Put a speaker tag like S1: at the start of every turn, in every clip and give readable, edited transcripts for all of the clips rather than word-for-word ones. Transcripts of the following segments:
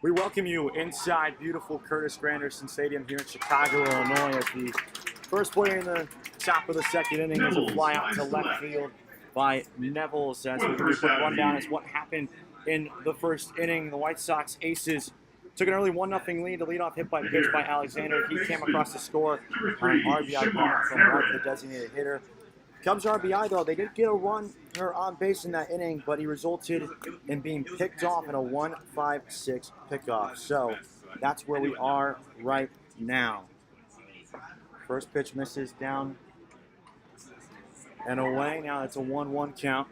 S1: We welcome you inside beautiful Curtis Granderson Stadium here in Chicago, Illinois, as the first player in the top of the second inning is a fly out to left field by Nevels. As we give you a quick rundown as what happened in the first inning, the White Sox aces took an early 1-0 lead. The leadoff hit by pitch by Alexander. He came across the score on an RBI count from right to the designated hitter. CUBS RBI, though, they did get a run on base in that inning, but he resulted in being picked off in a 1-5-6 pickoff. So that's where we are right now. First pitch misses down and away. Now it's a 1-1 count.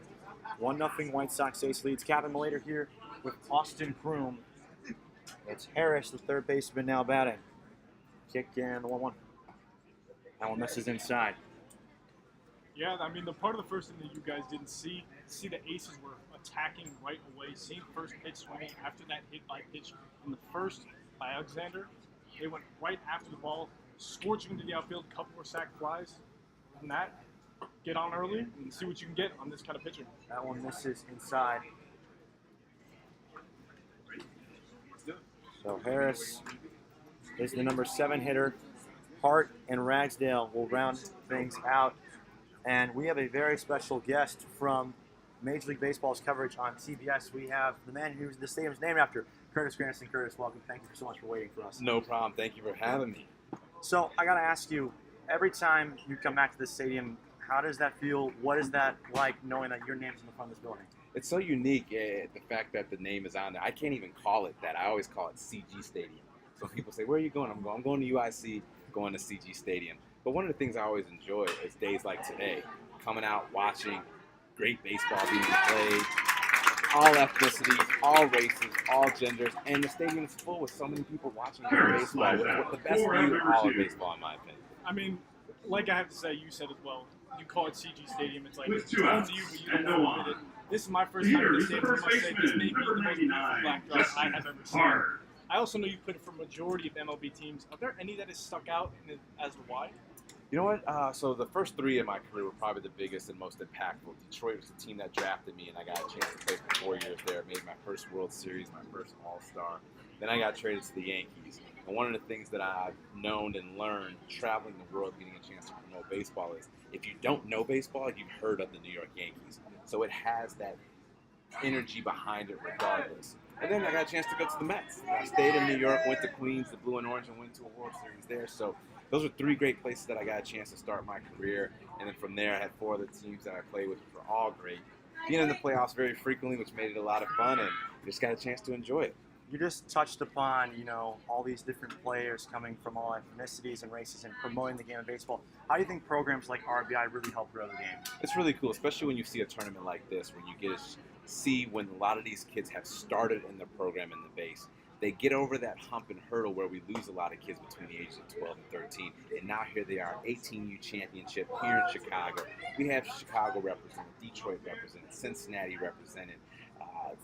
S1: 1-0 White Sox ace leads. Captain Malater here with Austin Kroom. It's Harris, the third baseman, now batting. Kick and the 1-1. That one misses inside.
S2: Yeah, I mean, the part of the first inning that you guys didn't see the aces were attacking right away. Seeing first pitch swinging after that hit by pitch in the first by Alexander. They went right after the ball, scorching into the outfield, a couple more sac flies. And that, get on early and see what you can get on this kind of pitcher.
S1: That one misses inside. So Harris is the number 7 hitter. Hart and Ragsdale will round things out. And we have a very special guest from Major League Baseball's coverage on CBS. We have the man who the stadium's named after, Curtis Granderson. Curtis, welcome. Thank you so much for waiting for us.
S3: No problem. Thank you for having me.
S1: So I got to ask you, every time you come back to this stadium, how does that feel? What is that like, knowing that your name's in the front of this building?
S3: It's so unique, the fact that the name is on there. I can't even call it that. I always call it CG Stadium. So people say, where are you going? I'm going to UIC, going to CG Stadium. But one of the things I always enjoy is days like today, coming out, watching great baseball being played, all ethnicities, all races, all genders, and the stadium is full with so many people watching baseball. With the best view of all of baseball, in my opinion.
S2: I mean, like I have to say, you said as well, you call it CG Stadium. It's like, it's to you, but you don't know who did it. This is my first time at the stadium. I must say, this may be the most beautiful backdrop I have ever seen. I also know you put it for majority of MLB teams. Are there any that has stuck out as to why?
S3: You know what? So the first 3 in my career were probably the biggest and most impactful. Detroit was the team that drafted me, and I got a chance to play for 4 years there. Made my first World Series, my first All-Star. Then I got traded to the Yankees. And one of the things that I've known and learned traveling the world, getting a chance to promote baseball, is if you don't know baseball, you've heard of the New York Yankees. So it has that energy behind it regardless. And then I got a chance to go to the Mets. I stayed in New York, went to Queens, the Blue and Orange, and went to a World Series there. So those are 3 great places that I got a chance to start my career. And then from there, I had 4 other teams that I played with, which were all great. Being in the playoffs very frequently, which made it a lot of fun, and just got a chance to enjoy it.
S1: You just touched upon, all these different players coming from all ethnicities and races and promoting the game of baseball. How do you think programs like RBI really help grow the game?
S3: It's really cool, especially when you see a tournament like this, when you get to see when a lot of these kids have started in the program in the base. They get over that hump and hurdle where we lose a lot of kids between the ages of 12 and 13. And now here they are, 18U championship here in Chicago. We have Chicago represented, Detroit represented, Cincinnati represented, a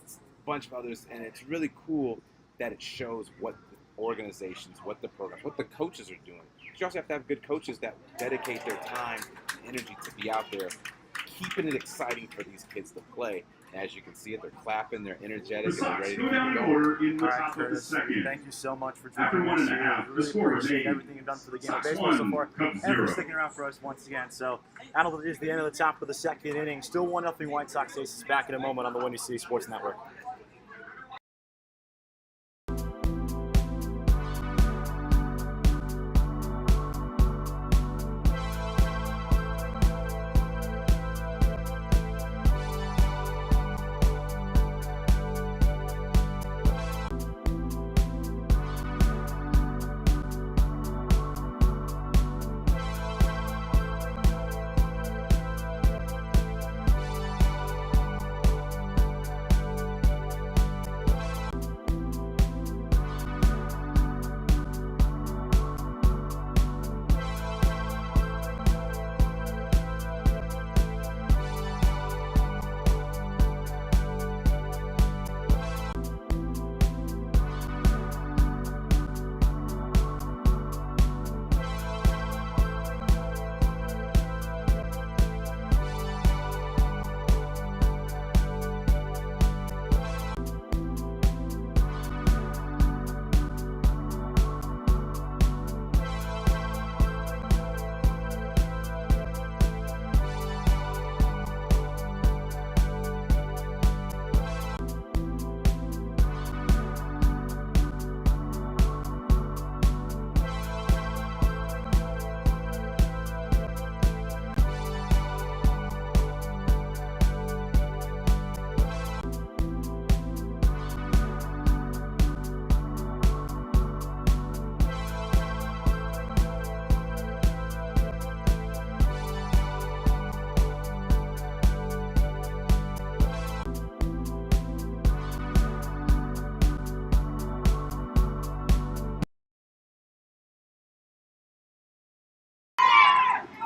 S3: bunch of others. And it's really cool that it shows what the organizations, what the programs, what the coaches are doing. But you also have to have good coaches that dedicate their time and energy to be out there, keeping it exciting for these kids to play. As you can see it, they're clapping, they're energetic, and they're ready to keep going.
S1: All right, Curtis, thank you so much for joining us. We really appreciate everything you've done for the game of baseball so far, and for sticking around for us once again. So, that'll is the end of the top of the second inning. Still 1-0 White Sox aces. Back in a moment on the Windy City Sports Network.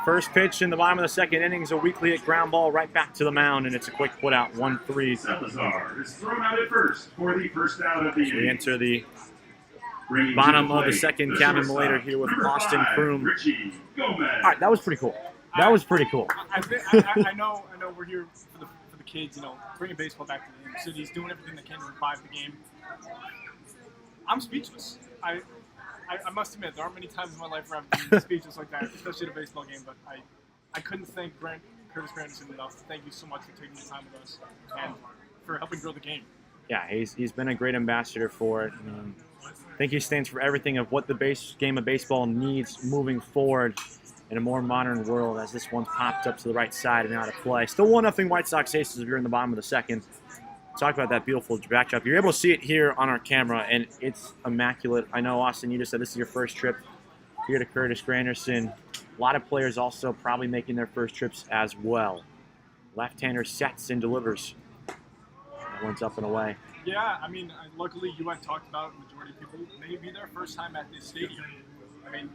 S1: First pitch in the bottom of the second inning is a weakly hit ground ball right back to the mound, and it's a quick put out, 1-3.
S4: Salazar is thrown out at first for the first out of the inning.
S1: We enter the
S4: Bringing
S1: bottom
S4: to
S1: of the
S4: plate,
S1: second
S4: the
S1: cabin
S4: shortstop,
S1: later here with
S4: number
S1: Austin
S4: 5,
S1: Kroom.
S4: Richie Gomez.
S1: All right, that was pretty cool. That was pretty cool.
S2: I know we're here for the kids, you know, bringing baseball back to the inner cities, doing everything they can to revive the game. I'm speechless. I must admit, there aren't many times in my life where I've been speechless like that, especially at a baseball game, but I couldn't thank Curtis Granderson enough. Thank you so much for taking the time with us and for helping grow the game.
S1: Yeah, he's been a great ambassador for it. I think he stands for everything of what the game of baseball needs moving forward in a more modern world, as this one's popped up to the right side and out of play. Still 1-0 White Sox Aces if you're in the bottom of the second. Talk about that beautiful backdrop. You're able to see it here on our camera, and it's immaculate. I know, Austin, you just said this is your first trip here to Curtis Granderson. A lot of players also probably making their first trips as well. Left-hander sets and delivers. That one's up and away.
S2: Yeah, I mean, luckily you had talked about the majority of people may be their first time at this stadium. I mean,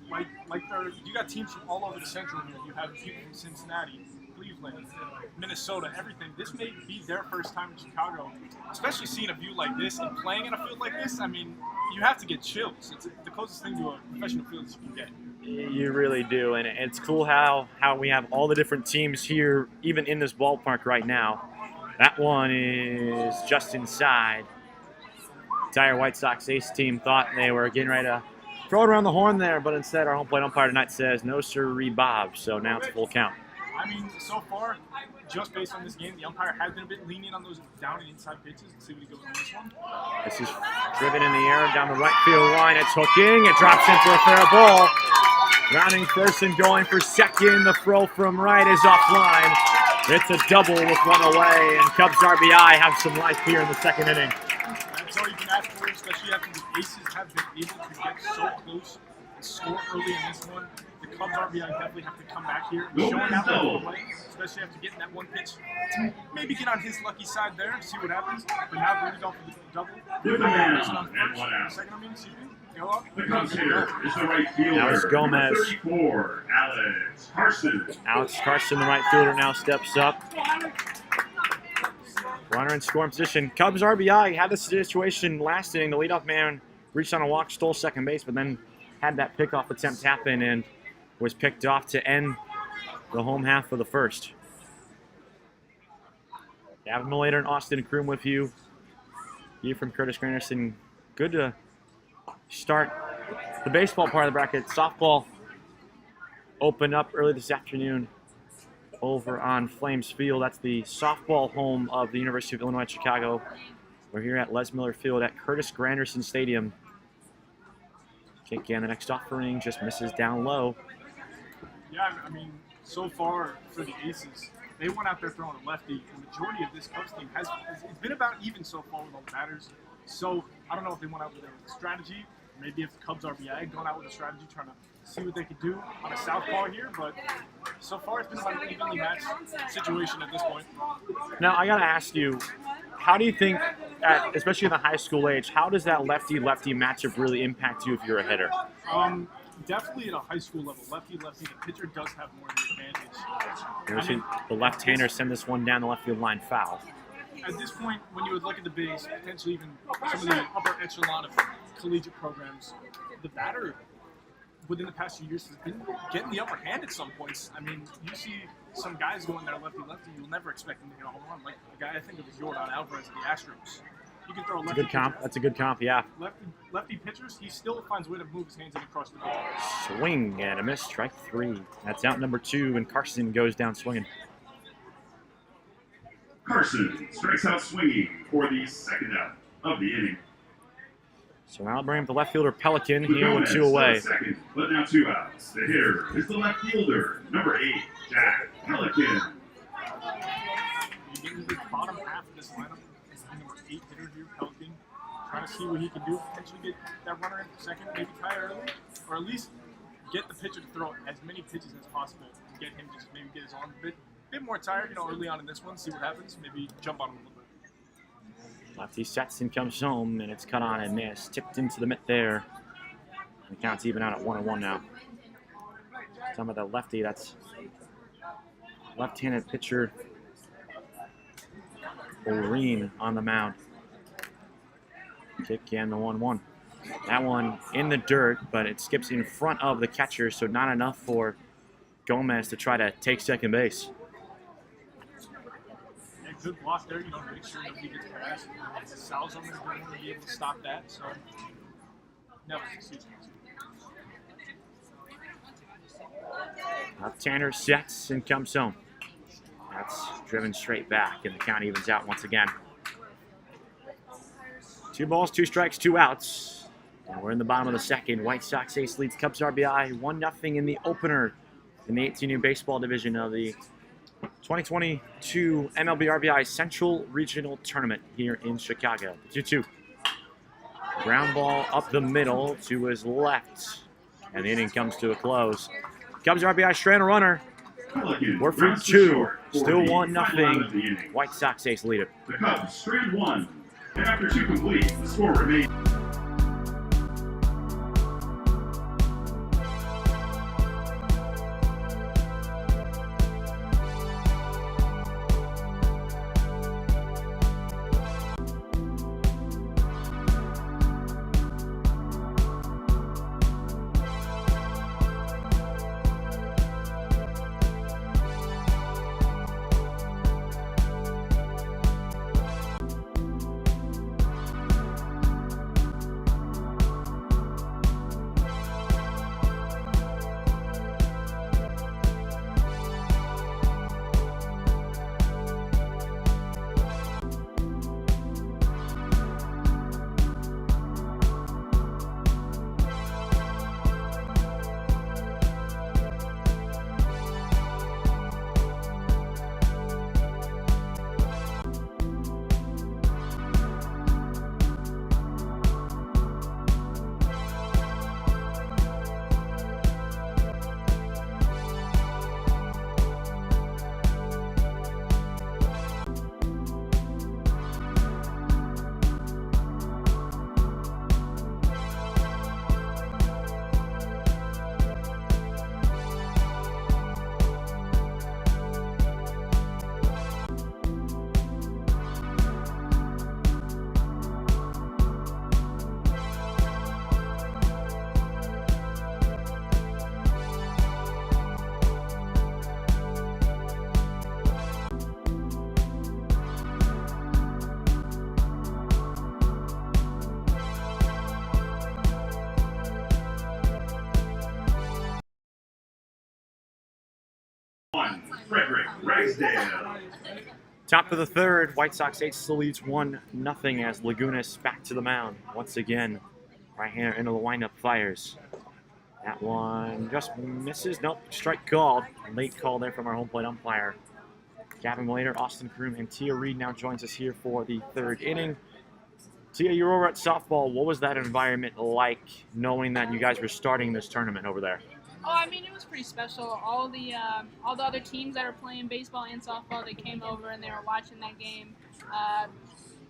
S2: you got teams from all over the Central here. You have people from Cincinnati, Cleveland, Minnesota, everything. This may be their first time in Chicago, especially seeing a view like this and playing in a field like this. I mean, you have to get chills. It's the closest thing to a professional field as you can get.
S1: You really do, and it's cool how we have all the different teams here, even in this ballpark right now. That one is just inside. The entire White Sox Ace team thought they were getting ready to throw it around the horn there, but instead our home plate umpire tonight says, no sirree, Bob. So now it's full count.
S2: I mean, so far, just based on this game, the umpire has been a bit lenient on those down and inside pitches. Let's see what he goes on this one.
S1: This is driven in the air down the right field line. It's hooking. It drops in for a fair ball. Rounding first and going for second. The throw from right is offline. It's a double with one away, and Cubs RBI have some life here in the second inning.
S2: That's all you can ask for, especially after the Aces have been able to get so close and score early in this one. The Cubs RBI definitely have to come back here and show that all the way, especially after getting that one pitch to maybe get on his lucky side there and see what happens. But now Brady's off with the double.
S4: With a man
S2: on
S4: and one out.
S2: Second, excuse me. Go up.
S4: The Cubs here is the right fielder.
S1: Now it's Gomez.
S4: Number 34, Alex Carson.
S1: Alex Carson, the right fielder, now steps up. Runner in scoring position. Cubs RBI had this situation last inning. The leadoff man reached on a walk, stole second base, but then had that pickoff attempt happen and was picked off to end the home half of the first. Gavin Miller and Austin Kroom with you. You from Curtis Granderson. Good to start the baseball part of the bracket. Softball opened up early this afternoon over on Flames Field. That's the softball home of the University of Illinois Chicago. We're here at Les Miller Field at Curtis Granderson Stadium. Kick again, the next offering just misses down low.
S2: Yeah, I mean, so far for the Aces, they went out there throwing a lefty. The majority of this Cubs team it's been about even so far with all the batters. So I don't know if they went out with a strategy. Maybe if the Cubs RBI had gone out with a strategy trying to see what they could do on a southpaw here, but so far it's been about an evenly matched situation at this point.
S1: Now, I got to ask you, how do you think, especially in the high school age, how does that lefty-lefty matchup really impact you if you're a hitter?
S2: Definitely at a high school level, lefty-lefty, the pitcher does have more of the advantage.
S1: You're seeing the left-hander send this one down the left field line foul.
S2: At this point, when you would look at the bigs, potentially even some of the upper echelon of collegiate programs, the batter within the past few years has been getting the upper hand at some points. I mean, you see some guys going there lefty-lefty, you'll never expect them to hit a home run. Like the guy I think of is Jordan Alvarez of the Astros. You can throw a lefty.
S1: Good comp. That's a good comp, yeah.
S2: Lefty pitchers, he still finds a way to move his hands and across the ball.
S1: Swing and a miss, strike three. That's out number 2, and Carson goes down swinging.
S4: Carson strikes out swinging for the second out of the inning.
S1: So now bring up the left fielder Pelican
S4: With
S1: here with
S4: Gomez
S1: 2 away.
S4: Second, but now 2 outs. The hitter is the left fielder, number 8, Jack Pelican.
S2: You get into the bottom half of this lineup. It's the number 8 hitter here, Pelican, trying to see what he can do. Potentially get that runner in second, maybe tie early, or at least get the pitcher to throw as many pitches as possible to get him just maybe get his arm a bit more tired, early on in this one, see what happens, maybe jump on him a little bit.
S1: Lefty sets and comes home, and it's cut on and missed. Tipped into the mitt there. The count's even out at 1-1 now. Talking about that lefty, that's left-handed pitcher Oreen on the mound. Kick and the 1-1. That one in the dirt, but it skips in front of the catcher, so not enough for Gomez to try to take second base.
S2: Yeah, good block there, make sure nobody gets past. Salzman is going to be able to stop that, so. No, excuse me.
S1: Tanner sets and comes home. That's driven straight back, and the count evens out once again. 2 balls, 2 strikes, 2 outs. And we're in the bottom of the second. White Sox Ace leads Cubs RBI 1-0 in the opener in the 18U baseball division of the 2022 MLB RBI Central Regional Tournament here in Chicago. 2-2. Ground ball up the middle to his left. And the inning comes to a close. Cubs RBI strand a runner. We're for 2. Still 1-0. White Sox Ace lead it.
S4: The Cubs strand 1. And after 2 complete, the score remains. Frederick Ragsdale.
S1: Top of the third, White Sox Ace still leads 1-0 as Lagunas back to the mound. Once again, right-hander into the windup fires. That one just misses. Nope, strike called. Late call there from our home plate umpire. Gavin Later, Austin Kroom, and Tia Reed now joins us here for the third inning. Tia, you're over at softball. What was that environment like, knowing that you guys were starting this tournament over there?
S5: Oh, I mean, it was pretty special. All the other teams that are playing baseball and softball, they came over and they were watching that game. I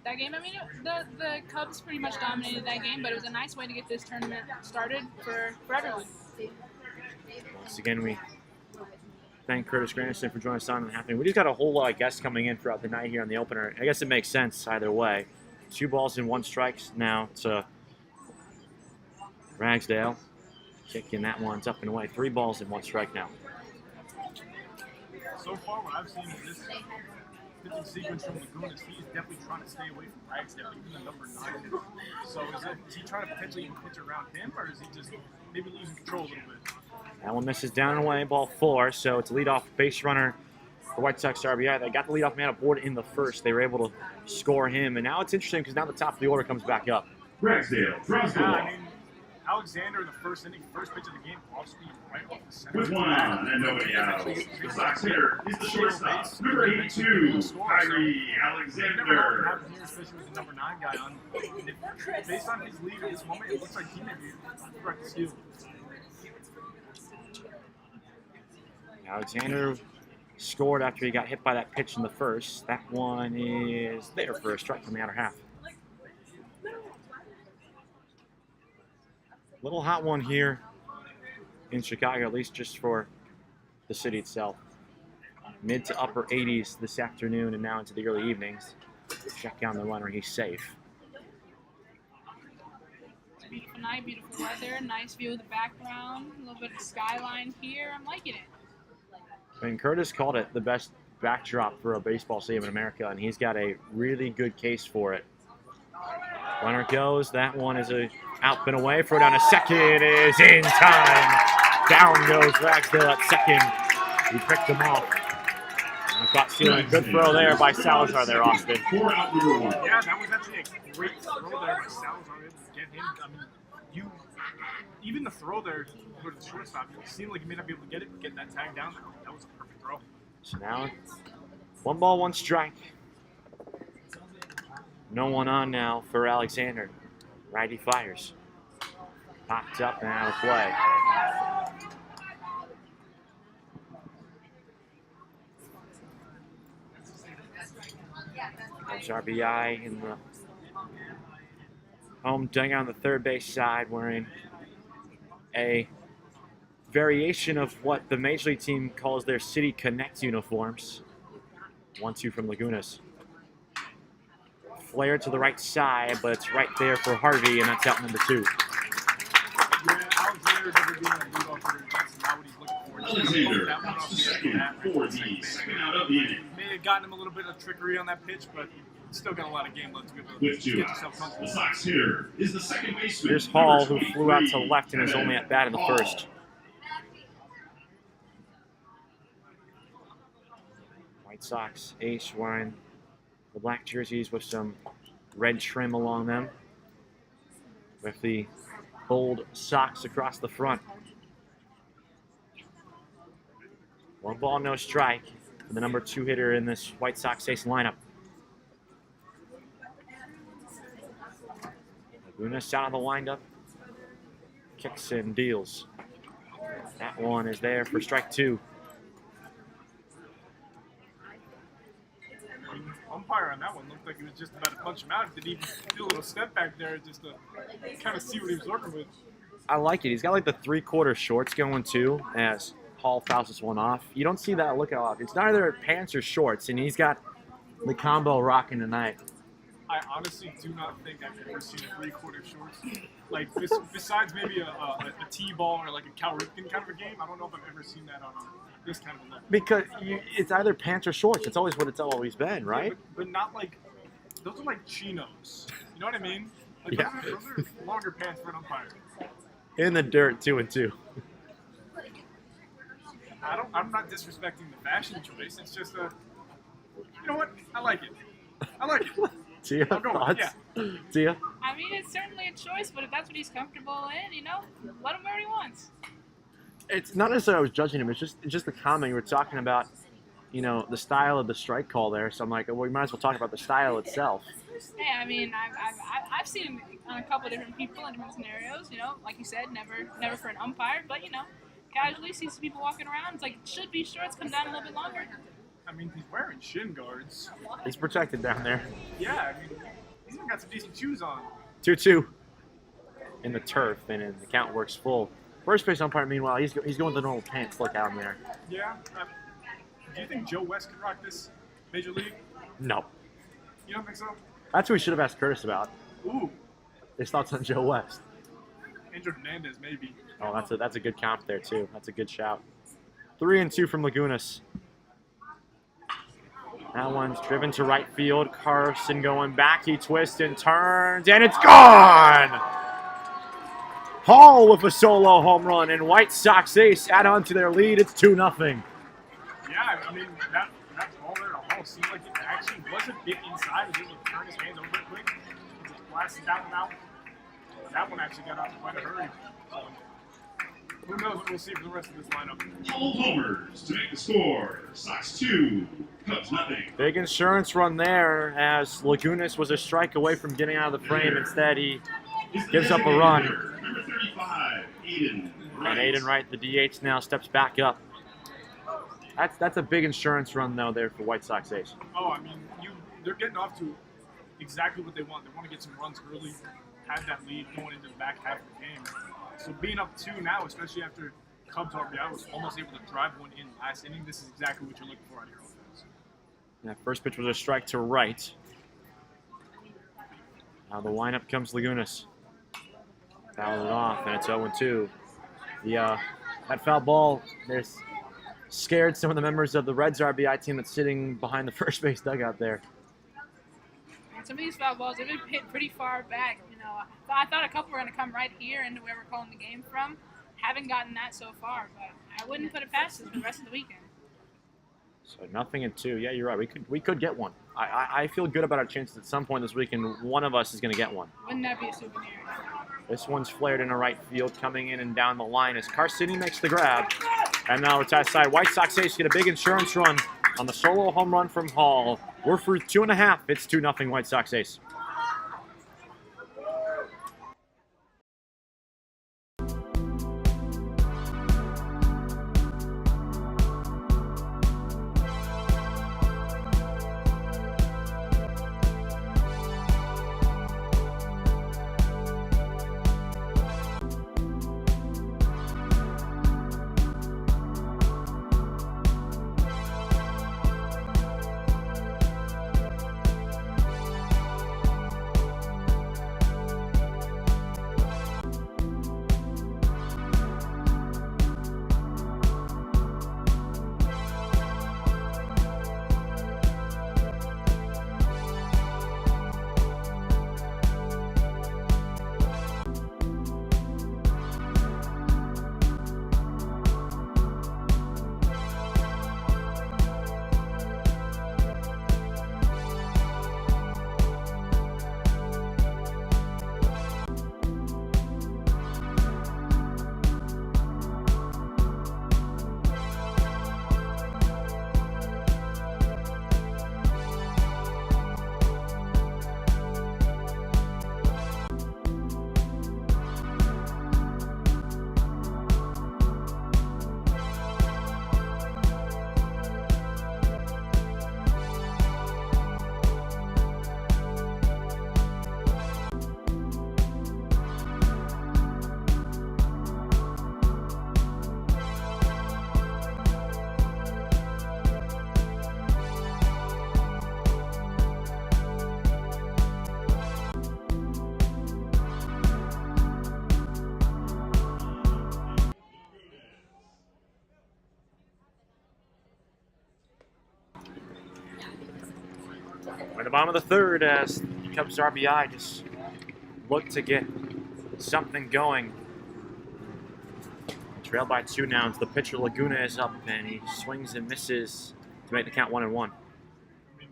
S5: mean, the Cubs pretty much dominated that game, but it was a nice way to get this tournament started for everyone.
S1: Once again, we thank Curtis Granderson for joining us on the happening. We just got a whole lot of guests coming in throughout the night here on the opener. I guess it makes sense either way. 2 balls and 1 strike now to Ragsdale. Kicking that one's up and away. 3 balls and 1 strike now.
S2: So far, what I've seen in this pitching sequence from Lagunas, he's definitely trying to stay away from Ragsdale, even the number 9. So is he trying to potentially even pitch around him, or is he just maybe losing control a little bit?
S1: That one misses down and away, ball 4. So it's a leadoff base runner for White Sox RBI. They got the leadoff man aboard in the first. They were able to score him, and now it's interesting because now the top of the order comes back up.
S4: Ragsdale draws the ball.
S2: I mean, Alexander in the first inning, first pitch of the game, off speed right off the center.
S4: With 1 out and nobody out, the Sox hitter is the shortstop, number 82, Kyrie
S2: You never know what
S4: Alexander.
S2: happens here, especially with the number 9 guy on. And based on his lead at this moment, it looks like he may be correct to steal.
S1: Alexander scored after he got hit by that pitch in the first. That one is there for a strike from the outer half. Little hot one here in Chicago, at least just for the city itself. Mid to upper 80s this afternoon and now into the early evenings. Check down the runner, he's safe.
S5: It's a beautiful night, beautiful weather, nice view of the background, a little bit of skyline here. I'm liking it.
S1: And Curtis called it the best backdrop for a baseball stadium in America, and he's got a really good case for it. Runner goes. That one is out and away. Throw down to second is in time. Down goes Ragsdale at second. He picked him off. I got stealing. Good throw there by Salazar there, Austin.
S2: Yeah, that was actually a great throw there by Salazar. Get him. I mean, even the throw there for the shortstop, it seemed like he may not be able to get it, but get that tag down. That was a perfect throw.
S1: So now, 1 ball, 1 strike. No one on now for Alexander. Righty fires. Popped up and out of play. There's RBI in the home dugout on the third base side, wearing a variation of what the Major League team calls their City Connect uniforms. 1-2 from Lagunas. Flare to the right side, but it's right there for Harvey, and that's out number 2.
S2: Yeah, Alexander's never been a leadoff hitter. That's not what he's looking for.
S4: Alexander,
S2: That one off the
S4: second
S2: bat, right
S4: for
S2: to
S4: the
S2: second base.
S4: second out of the inning.
S2: May have gotten him a little bit of trickery on that pitch, but still got a lot of game left to be able to
S4: With
S2: get
S4: 2
S2: yourself
S4: outs, the
S2: comfortable.
S4: Sox hitter is the second baseman.
S1: Here's Hall,
S4: number
S1: who flew out to
S4: 23,
S1: left and is only at bat in the
S4: Hall.
S1: first. White Sox ace wearing the black jerseys with some red trim along them, with the bold socks across the front. 1 ball, no strike for the number 2 hitter in this White Sox ace lineup. Lagunas out of the windup, kicks and deals. That one is there for strike 2.
S2: Umpire on that one looked like he was just about to punch him out. Didn't even do a little step back there just to kind of see what he was working with.
S1: I like it. He's got like the 3/4 shorts going too, as Hall fouls this one off. You don't see that look off. It's neither pants or shorts, and he's got the combo rocking tonight.
S2: I honestly do not think I've ever seen a 3/4 shorts. Like, besides maybe a T-ball or like a Cal Ripken kind of a game, I don't know if I've ever seen that on this kind of a level.
S1: Because it's either pants or shorts. It's always what it's always been, right?
S2: Yeah, but not like, those are like chinos. You know what I mean? Like,
S1: Yeah.
S2: those are longer pants for an umpire.
S1: In the dirt, 2-2.
S2: I'm not disrespecting the fashion choice. It's just you know what? I like it. I like it.
S1: Tia,
S2: I'll go with it,
S1: thoughts? Tia?
S5: I mean, it's certainly a choice, but if that's what he's comfortable in, you know, let him where he wants.
S1: It's not necessarily I was judging him. It's just the comment you were talking about, you know, the style of the strike call there. So I'm like, well, we might as well talk about the style itself.
S5: Hey, I mean, I've seen him on a couple of different people in different scenarios. You know, like you said, never for an umpire, but you know, casually see some people walking around. It's like it should be shorts, come down a little bit longer.
S2: I mean, he's wearing shin guards.
S1: He's protected down there.
S2: Yeah, I mean, he's even got some decent shoes on.
S1: 2-2 in the turf, and the count works full. First base umpire, meanwhile, he's going the normal pants look out in there.
S2: Yeah. Do you think Joe West could rock this Major League?
S1: No.
S2: You don't think so?
S1: That's what we should have asked Curtis about.
S2: Ooh,
S1: His thoughts on Joe West.
S2: Andrew Hernandez maybe.
S1: Oh, that's a good comp there, too. That's a good shout. 3-2 from Lagunas. That one's driven to right field. Carson going back. He twists and turns, and it's gone! Hall with a solo home run, and White Sox ace add on to their lead. It's 2-0.
S2: Yeah, I mean, that ball there to Hall seemed like it actually was a bit inside. He was able to turn his hands over it quick. He just blasted that one out. That one actually got out in quite a hurry. So, who knows what we'll see for the rest of this lineup.
S4: All homers to make the score. Sox 2, Cubs nothing.
S1: Big insurance run there, as Lagunas was a strike away from getting out of the frame. Instead, he gives up a run.
S4: Number 35, Aiden Wright.
S1: And Aiden Wright, the DH, now steps back up. That's a big insurance run, though, there for White Sox ace.
S2: Oh, I mean, they're getting off to exactly what they want. They want to get some runs early, have that lead going into the back half of the game. So being up 2 now, especially after Cubs RBI was almost able to drive one in last inning. This is exactly what you're looking for out of your offense.
S1: Yeah, first pitch was a strike to right. Now the lineup comes Lagunas. Fouled it off, and it's 0-2. That foul ball, there's scared some of the members of the Reds RBI team that's sitting behind the first base dugout there.
S5: And some of these foul balls, they've been hit pretty far back. You know, I thought a couple were going to come right here into where we're calling the game from. Haven't gotten that so far, but I wouldn't put it past us for the rest of the weekend.
S1: So 0-2. Yeah, you're right. We could get one. I feel good about our chances at some point this weekend. One of us is going to get one.
S5: Wouldn't that be a souvenir?
S1: This one's flared into right field, coming in and down the line as Carsini makes the grab. And now it's outside. White Sox Ace get a big insurance run on the solo home run from Hall. We're for 2.5. It's 2-0 White Sox Ace. We're at the bottom of the third as Cubs RBI just look to get something going. Trailed by 2 now. The pitcher Laguna is up and he swings and misses to make the count 1-1.
S2: I mean,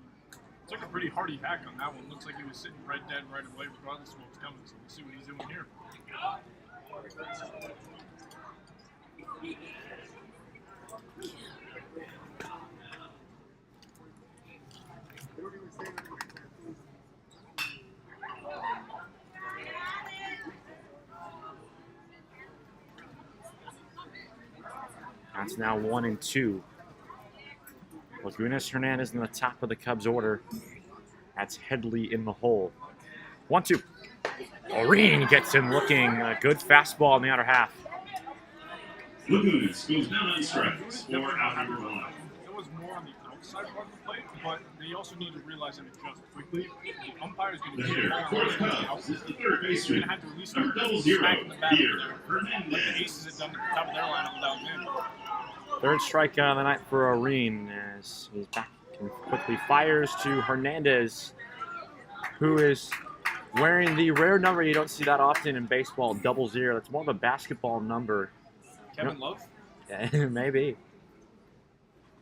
S2: took a pretty hearty hack on that one. Looks like he was sitting right dead right away regardless of what was coming. So we'll see what he's doing here.
S1: That's now 1-2. Lagunas Hernandez in the top of the Cubs order. That's Headley in the hole. 1-2. Oreen gets him looking. A good fastball in the outer half.
S4: Lagunas goes down on strikes for out number 1.
S2: It was more on the outside part of the plate, but they also need to realize and adjust quickly. The umpire is going
S4: The
S2: to
S4: hitter for the Cubs is the third
S2: They're
S4: baseman,
S2: going to have to release
S4: number
S2: their
S4: 00,
S2: smacking the bat
S4: here,
S2: like the
S4: Hernandez.
S2: Aces had done at the top of their lineup without him.
S1: Third strikeout of the night for Oreen as he's back and quickly fires to Hernandez, who is wearing the rare number you don't see that often in baseball, 00. It's more of a basketball number.
S2: Kevin Love?
S1: Yeah, maybe.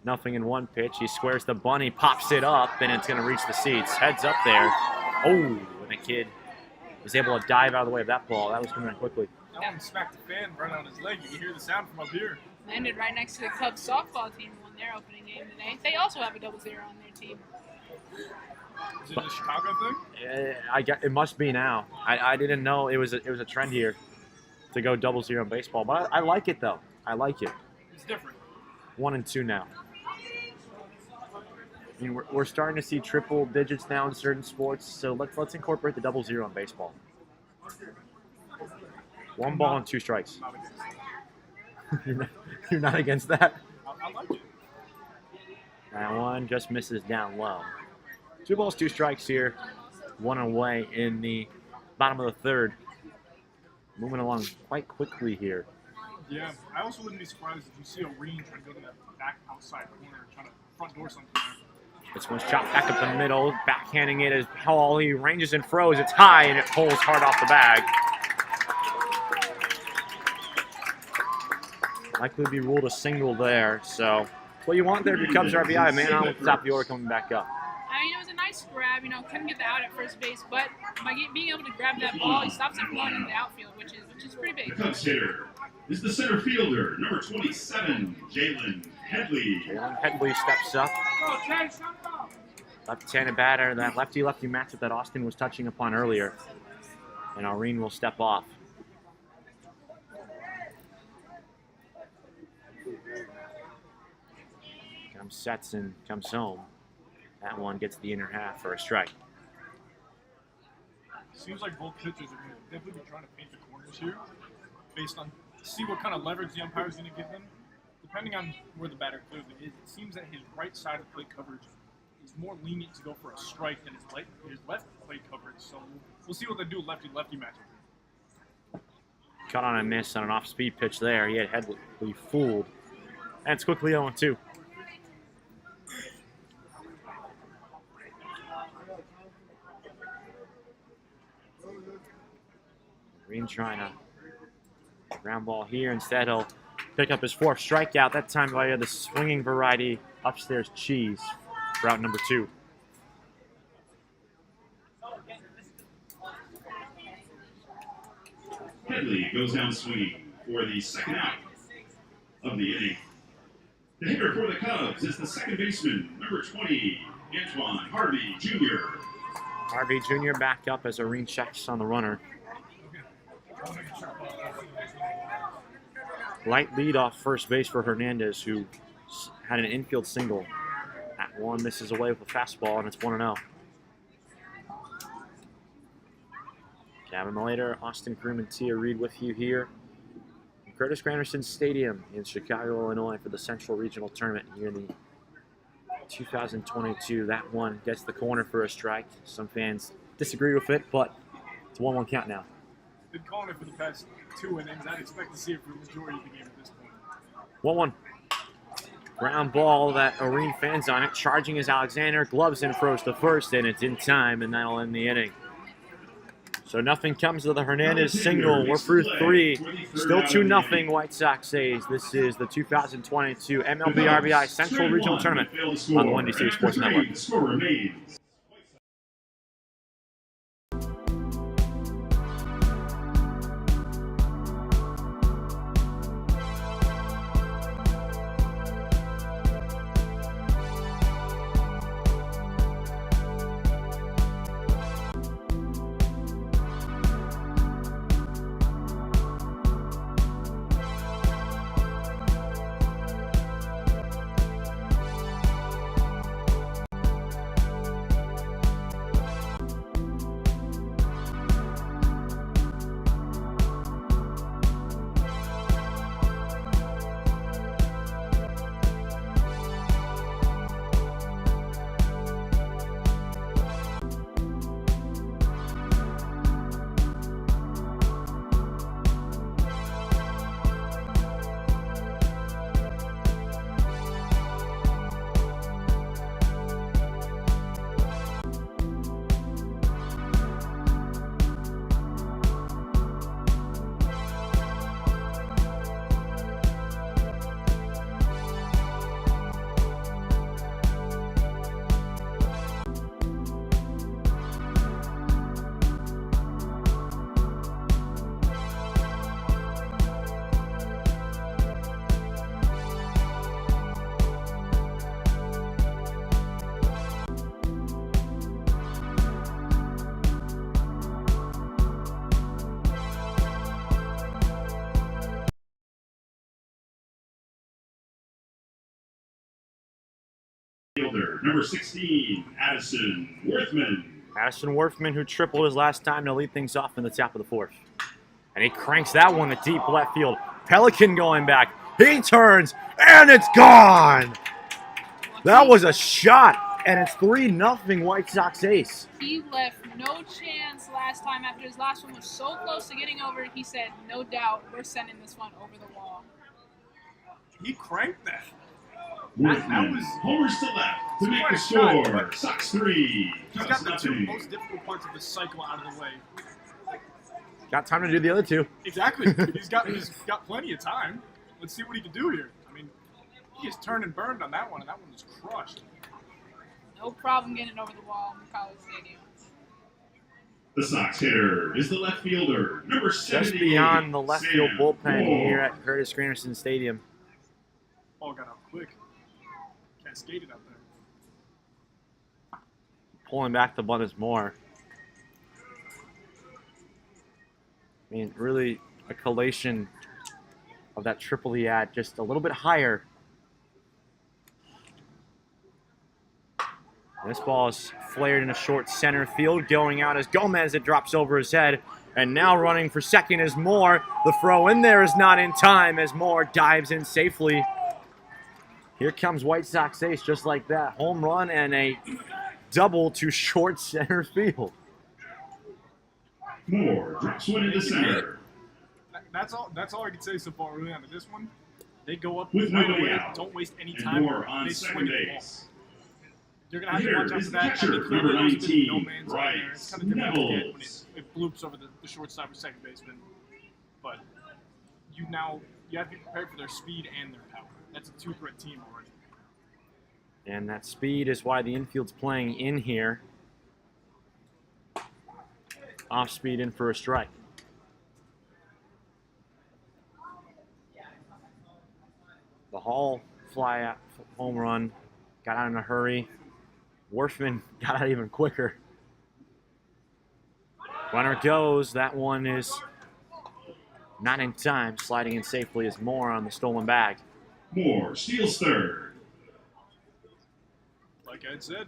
S1: Nothing in one pitch. He squares the bunny, pops it up, and it's going to reach the seats. Heads up there. Oh, and the kid was able to dive out of the way of that ball. That was coming in quickly.
S2: That one smacked the fan right on his leg. You can hear the sound from up here.
S5: Landed right next to the Cubs softball team who won their opening game today. They also have a 00 on their team.
S2: Is it a Chicago thing?
S1: It must be now. I didn't know it was a trend here to go 00 in baseball, but I like it though. I like it.
S2: It's different.
S1: 1-2 now. I mean, we're starting to see triple digits now in certain sports, so let's incorporate the 00 in baseball. 1 ball and 2 strikes.
S2: Not against it.
S1: You're not against that?
S2: I like it.
S1: That one just misses down low. 2 balls, 2 strikes here. 1 away in the bottom of the third. Moving along quite quickly here.
S2: Yeah, I also wouldn't be surprised if you see a Reen trying to go to that back outside corner, trying to front door something.
S1: This one's chopped back up the middle, backhanding it as Hall. He ranges and throws. It's high and it pulls hard off the bag. Likely be ruled a single there. So what you want there if your Cubs RBI, man on with the top of the order coming back up.
S5: I mean, it was a nice grab. Couldn't get the out at first base, but by being able to grab that ball, he stops it from going into the outfield, which is pretty big.
S4: The Cubs hitter is the center fielder, number 27, Jalen Headley.
S1: Jalen Headley steps up. Left-handed batter, that lefty-lefty matchup that Austin was touching upon earlier. And Irene will step off. Comes sets and comes home. That one gets the inner half for a strike.
S2: Seems like both pitchers are going to definitely be trying to paint the corners here, based on see what kind of leverage the umpire is going to give them. Depending on where the batter clearly is, it seems that his right side of plate coverage is more lenient to go for a strike than his left plate coverage. So we'll see what they do lefty-lefty matchup.
S1: Cut on a miss on an off-speed pitch there. He had Headley fooled. And it's quickly 0-2. Green trying to ground ball here. Instead, he'll pick up his 4th strikeout. That time via the swinging variety upstairs cheese for out number 2.
S4: Headley goes down swinging for the second out of the inning. The hitter for the Cubs is the second baseman, number 20, Antoine Harvey Jr.
S1: Harvey Jr. back up as Irene checks on the runner. Light lead off first base for Hernandez, who had an infield single. That one misses away with a fastball, and it's 1-0. Gavin Malater, Austin Groom, and Tia Reed with you here in Curtis Granderson Stadium in Chicago, Illinois for the Central Regional Tournament here in the 2022. That one gets the corner for a strike. Some fans disagree with it, but it's a 1-1 count now.
S2: Been calling it for the past 2 innings. I'd expect to see it for the majority of the game at this point.
S1: 1-1. Ground ball that Irene fans on it. Charging is Alexander. Gloves in throws to first, and it's in time, and that'll end the inning. So nothing comes of the Hernandez single. We're through 3. Still 2-0 White Sox A's. This is the 2022 MLB RBI Central Regional Tournament on the Wendy City Sports Network.
S4: The score remains. Fielder, number 16, Addison Worthman.
S1: Addison Worthman, who tripled his last time to lead things off in the top of the 4th. And he cranks that one to deep left field. Pelican going back. He turns, and it's gone. That was a shot, and it's 3-0 White Sox ace.
S5: He left no chance last time after his last one was so close to getting over. He said, no doubt, we're sending this one over the wall.
S2: He cranked that.
S4: Worthman
S2: was-
S4: homers to left to make
S2: quite
S4: the
S2: a shot,
S4: score.
S2: but
S4: Sox 3,
S2: He's
S4: Cubs
S2: got the two
S4: nothing.
S2: most difficult parts of the cycle out of the way.
S1: Got time to do the other two.
S2: Exactly. he's got plenty of time. Let's see what he can do here. I mean, he just turned and burned on that one, and that one was crushed.
S5: No problem getting over the wall in College Stadium.
S4: The Sox hitter is the left fielder, number 70.
S1: Just beyond the left field
S4: Sam
S1: bullpen
S4: Moore.
S1: here at Curtis Granderson Stadium.
S2: Ball got out quick. Cascaded out there.
S1: Pulling back the bunt is Moore. I mean, really a collation of that triple he had, just a little bit higher. This ball is flared in a short center field, going out as Gomez. It drops over his head, and now running for second is Moore. The throw in there is not in time as Moore dives in safely. Here comes White Sox ace, just like that. Home run and a double to short center field.
S4: Moore drops one into center.
S2: That's all I can say so far early on. This one, they go up
S4: With
S2: right
S4: nobody
S2: away.
S4: out.
S2: Don't waste any
S4: And
S2: time.
S4: Moore on
S2: They
S4: second
S2: swing at the ball.
S4: base.
S2: You're gonna have to
S4: Here
S2: watch out
S4: is
S2: for
S4: the
S2: that.
S4: catcher,
S2: I mean, clearly
S4: number
S2: there's a bit of
S4: 19,
S2: no man's land there. It's kind of difficult to get when
S4: Nevels.
S2: it bloops over the shortstop or second baseman. But you have to be prepared for their speed and their power. That's a two-threat team already.
S1: And that speed is why the infield's playing in here. Off speed in for a strike. The Hall fly out, home run, got out in a hurry. Worthman got out even quicker. Runner goes. That one is not in time. Sliding in safely is Moore on the stolen bag.
S4: Moore steals third.
S2: Like Ed said,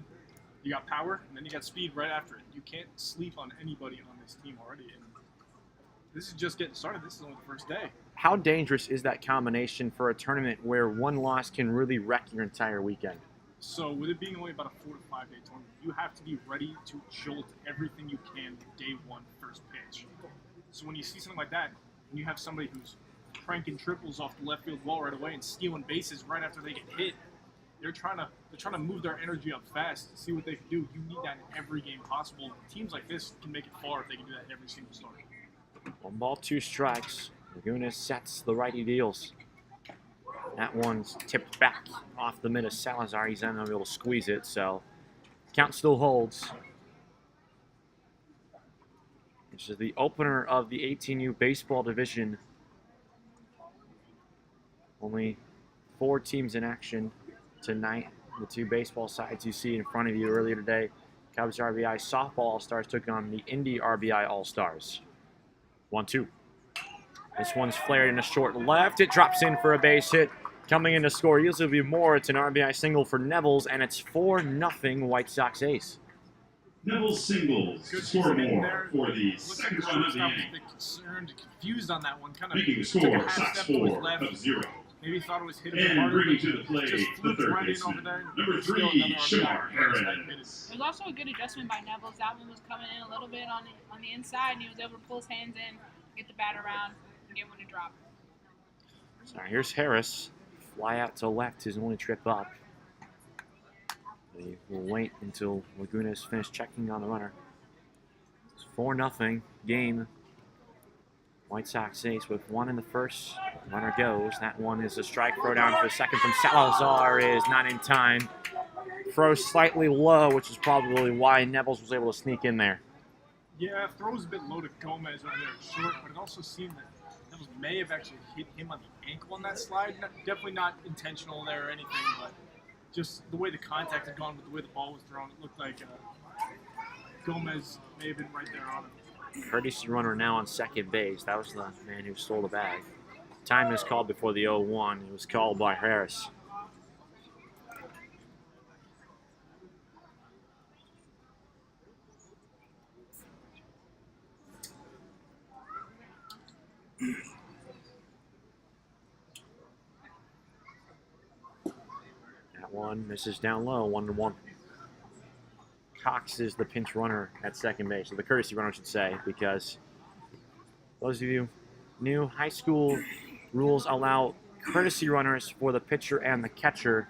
S2: you got power and then you got speed right after it. You can't sleep on anybody on this team already. And this is just getting started. This is only the first day.
S1: How dangerous is that combination for a tournament where one loss can really wreck your entire weekend?
S2: So with it being only about a 4 to 5 day tournament, you have to be ready to jolt everything you can day one, first pitch. So when you see something like that, and you have somebody who's cranking triples off the left field wall right away and stealing bases right after they get hit, they're trying to move their energy up fast to see what they can do. You need that in every game possible. Teams like this can make it far if they can do that every single start.
S1: 1 ball, 2 strikes. Laguna sets the righty deals. That one's tipped back off the mid of Salazar. He's unable to squeeze it, so count still holds. This is the opener of the 18U baseball division. Only 4 teams in action tonight. The 2 baseball sides you see in front of you earlier today. CUBS RBI softball All-Stars took on the Indy RBI All-Stars. 1-2. This one's flared in a short left. It drops in for a base hit. Coming in to score usually more. It's an RBI single for Nevels, and it's 4-0 White Sox ace.
S4: Neville singles to score more for the
S2: Looks like
S4: second
S2: the
S4: run of the
S2: shortstop was a
S4: inning.
S2: bit concerned, confused on that one. Kind of
S4: Making the
S2: took a
S4: score,
S2: half
S4: Sox
S2: step to his
S4: 4,
S2: left.
S4: Cubs 0.
S2: Maybe thought it was hit a bit
S4: And
S2: harder,
S4: bringing
S2: but
S4: to the plate,
S2: just
S4: the
S2: flew
S4: third
S2: right in over
S4: baseman,
S2: there.
S4: number
S2: Still
S4: 3,
S2: another
S4: Shamar
S2: RBI.
S4: Harris.
S5: It was also a good adjustment by Nevels. That one was coming in a little bit on the inside, and he was able to pull his hands in, get the bat around, and get one to drop.
S1: So here's Harris. Fly out to left, his only trip up. He will wait until Laguna is finished checking on the runner. It's 4-0 game. White Sox ace with 1 in the first. Runner goes. That one is a strike. Throw down for the second from Salazar is not in time. Throw slightly low, which is probably why Nevels was able to sneak in there.
S2: Yeah, throws a bit low to Gomez over there short, but it also seemed that Nevels may have actually hit him on the ankle on that slide. Definitely not intentional there or anything, but just the way the contact had gone with the way the ball was thrown, it looked like Gomez may have been right there on him.
S1: Courtesy runner now on second base. That was the man who stole the bag. Time is called before the 0-1. It was called by Harris. One misses down low, 1-1. Cox is the pinch runner at second base, or the courtesy runner, I should say, because those of you new, high school rules allow courtesy runners for the pitcher and the catcher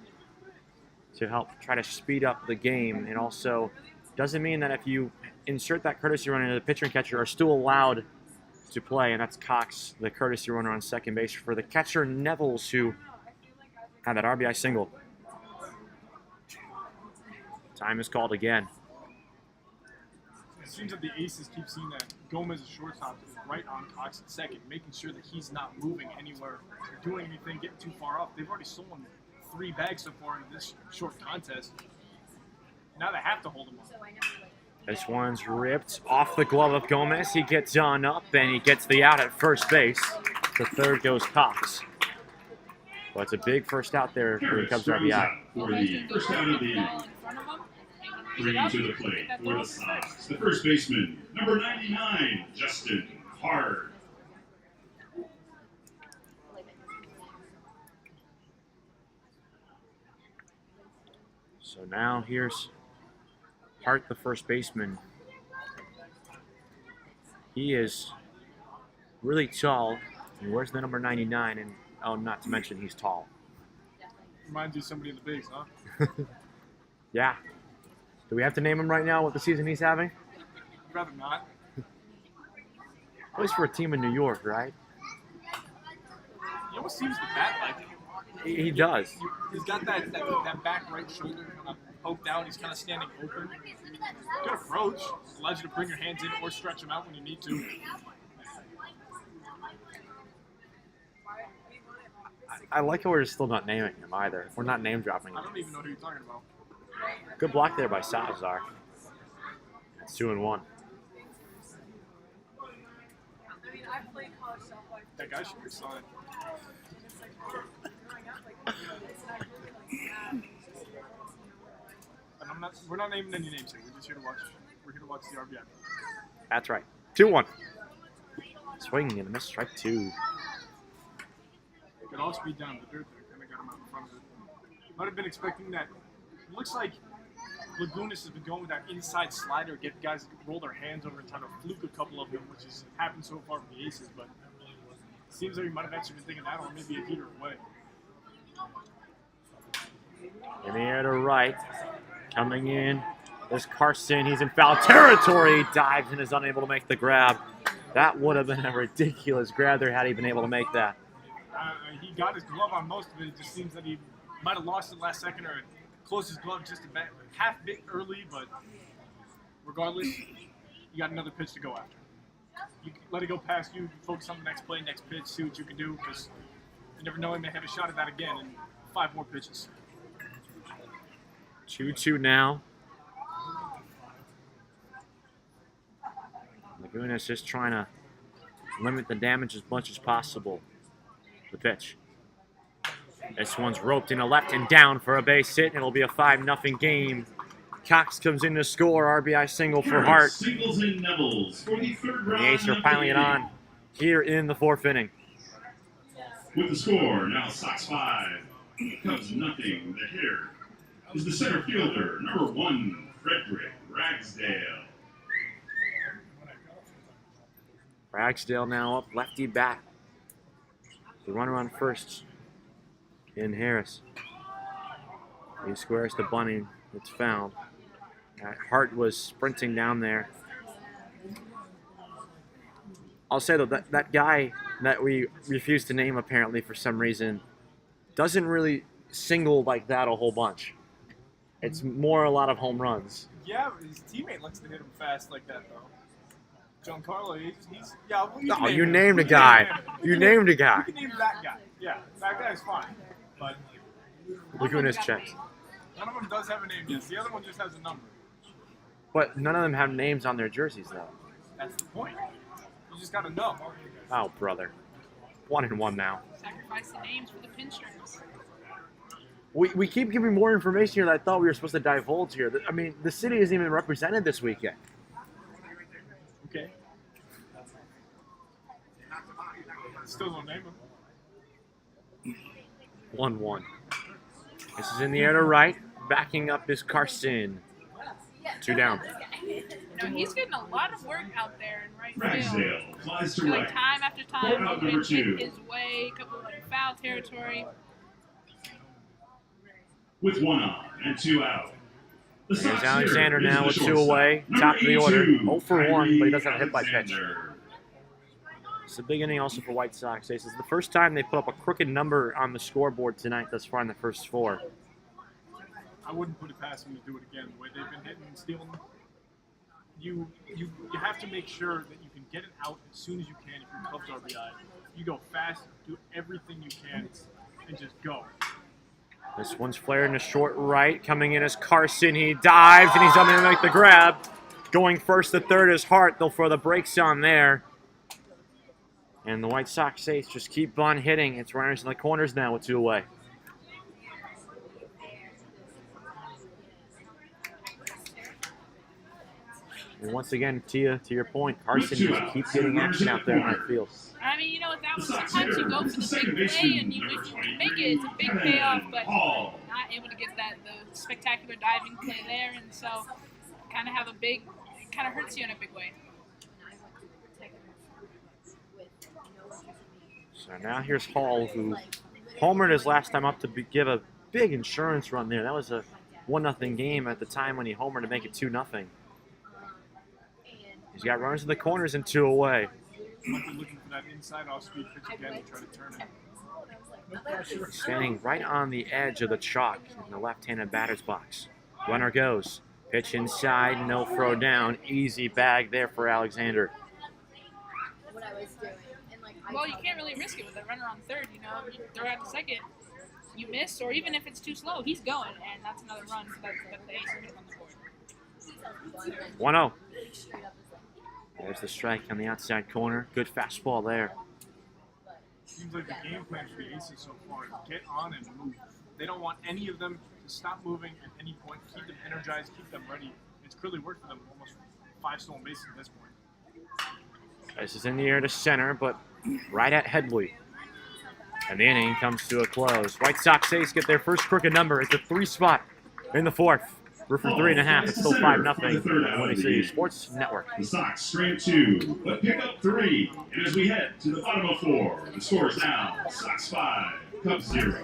S1: to help try to speed up the game. And also doesn't mean that if you insert that courtesy runner, the pitcher and catcher are still allowed to play. And that's Cox, the courtesy runner on second base for the catcher, Nevels, who had that RBI single. Time is called again.
S2: It seems that the Aces keep seeing that Gomez is shortstop is right on Cox at second, making sure that he's not moving anywhere or doing anything, getting too far off. They've already stolen 3 bags so far in this short contest. Now they have to hold him on.
S1: This one's ripped off the glove of Gomez. He gets on up and he gets the out at first base. The third goes Cox. Well, it's a big first out there for the Cubs RBI.
S4: For the first out of the inning. Bringing to the plate for the Sox, the first baseman, number 99, Justin Hart.
S1: So now here's Hart, the first baseman. He is really tall. And where's the number 99? And oh, not to mention he's tall.
S2: Reminds you of somebody in the bigs, huh?
S1: Yeah. Do we have to name him right now what the season he's having?
S2: I'd rather not.
S1: Plays for a team in New York, right?
S2: He almost seems to bat like
S1: He does.
S2: he's got that back right shoulder kind of poked out. He's kind of standing open. Good approach. Allows you to bring your hands in or stretch them out when you need to.
S1: I like how we're still not naming him either. We're not name dropping
S2: I
S1: him.
S2: don't even know who you're talking about.
S1: Good block there by Salazar. It's 2-1.
S2: That guy should be signed. And we're not naming any names here. We're just here to watch. We're here to watch the RBI.
S1: That's right. 2-1. Swinging and a miss, strike 2.
S2: Got all speed down the dirt there. Kind of got him out in front of it. Might have been expecting that. It looks like Lagunas has been going with that inside slider, get guys to roll their hands over and try to fluke a couple of them, which has happened so far for the Aces. But it seems like he might have actually been thinking that, or maybe a heater away.
S1: In the air to right. Coming in. There's Carson. He's in foul territory. Dives and is unable to make the grab. That would have been a ridiculous grab there had he been able to make that.
S2: He got his glove on most of it. It just seems that he might have lost it last second or closed his glove just a half bit early, but regardless, you got another pitch to go after. You can let it go past you, focus on the next play, next pitch, see what you can do, because you never know, he may have a shot at that again in 5 more pitches.
S1: 2-2 now. Laguna's just trying to limit the damage as much as possible. The pitch. This one's roped in a left and down for a base hit. It'll be a 5-0 game. Cox comes in to score. RBI single for Hart.
S4: Singles and Nevels for the third round.
S1: The Aces are piling it on here in the 4th inning.
S4: With the score, now Sox 5, Cubs nothing. The hitter is the center fielder, number 1, Frederick Ragsdale.
S1: Ragsdale now up, lefty bat. The runner on first in Harris. He squares the bunting. It's fouled. Hart was sprinting down there. I'll say though that guy that we refused to name apparently for some reason doesn't really single like that a whole bunch. It's more a lot of home runs.
S2: Yeah, his teammate likes to hit him fast like that, though. Giancarlo, he's yeah. Well,
S1: Oh, you named a guy. You named a guy.
S2: You can name that guy. Yeah, that guy's fine. But
S1: Laguna's checks.
S2: one of them does have a name, yes. The other one just has a number.
S1: But none of them have names on their jerseys though.
S2: That's the point. You just gotta know.
S1: Oh, brother. 1-1 now.
S5: Sacrifice the names for the pinstripes.
S1: We keep giving more information here that I thought we were supposed to divulge here. I mean, the city isn't even represented this weekend.
S2: Okay. Still don't name him.
S1: 1-1. This is in the air to right. Backing up is Carson. 2 down.
S5: He's getting a lot of work out there in right field.
S4: Ragsdale flies to
S5: Like
S4: right.
S5: time after time,
S4: Out
S5: he's
S4: number
S5: been
S4: 2.
S5: his way, a couple of foul territory.
S4: With 1 on and 2 out. The
S1: There's
S4: Sox
S1: Alexander
S4: hitter is
S1: now
S4: the
S1: with 2
S4: shortstop,
S1: away.
S4: number
S1: Top of the order.
S4: 82,
S1: 0 for 1, but he doesn't have a hit by pitch.
S4: Alexander.
S1: It's a big inning also for White Sox. This is the first time they put up a crooked number on the scoreboard tonight thus far in the first 4.
S2: I wouldn't put it past them to do it again. The way they've been hitting and stealing, you have to make sure that you can get it out as soon as you can if you're Cubs RBI. You go fast, do everything you can, and just go.
S1: This one's flared in a short right. Coming in is Carson. He dives, and he's going to make the grab. Going first to third is Hart. They'll throw the brakes on there. And the White Sox ace just keep on hitting. It's runners in the corners now with 2 away. And once again, Tia, to your point, Carson just keeps getting action out there in right field.
S5: I mean, with that one, sometimes you go for the big play, and if you can make it, it's a big payoff, but not able to get the spectacular diving play there, and so kind of it kind of hurts you in a big way.
S1: So now here's Hall, who homered his last time up to give a big insurance run there. That was a 1-0 game at the time when he homered to make it 2-0. He's got runners in the corners and 2 away.
S2: Might be looking for that inside off-speed pitch again to try to turn it.
S1: Standing right on the edge of the chalk in the left-handed batter's box. Runner goes. Pitch inside, no throw down. Easy bag there for Alexander.
S5: Well, you can't really risk it with a runner on third, You throw out the second, you miss, or even if it's too slow, he's going, and that's another run that the ace is on the board.
S1: 1-0. There's the strike on the outside corner. Good fastball there.
S2: Seems like the game plan for the Aces so far is get on and move. They don't want any of them to stop moving at any point. Keep them energized, keep them ready. It's clearly worked for them, almost 5 stolen bases at this point.
S1: This is in the air to center, but right at Headley. And the inning comes to a close. White Sox ace get their first crooked number. It's a 3 spot in the 4th. We're for 3.5. It's still 5-0. Winning City Sports Network.
S4: The Sox strand 2, but pick up 3. And as we head to the bottom of 4, the score is now Sox 5, Cubs 0.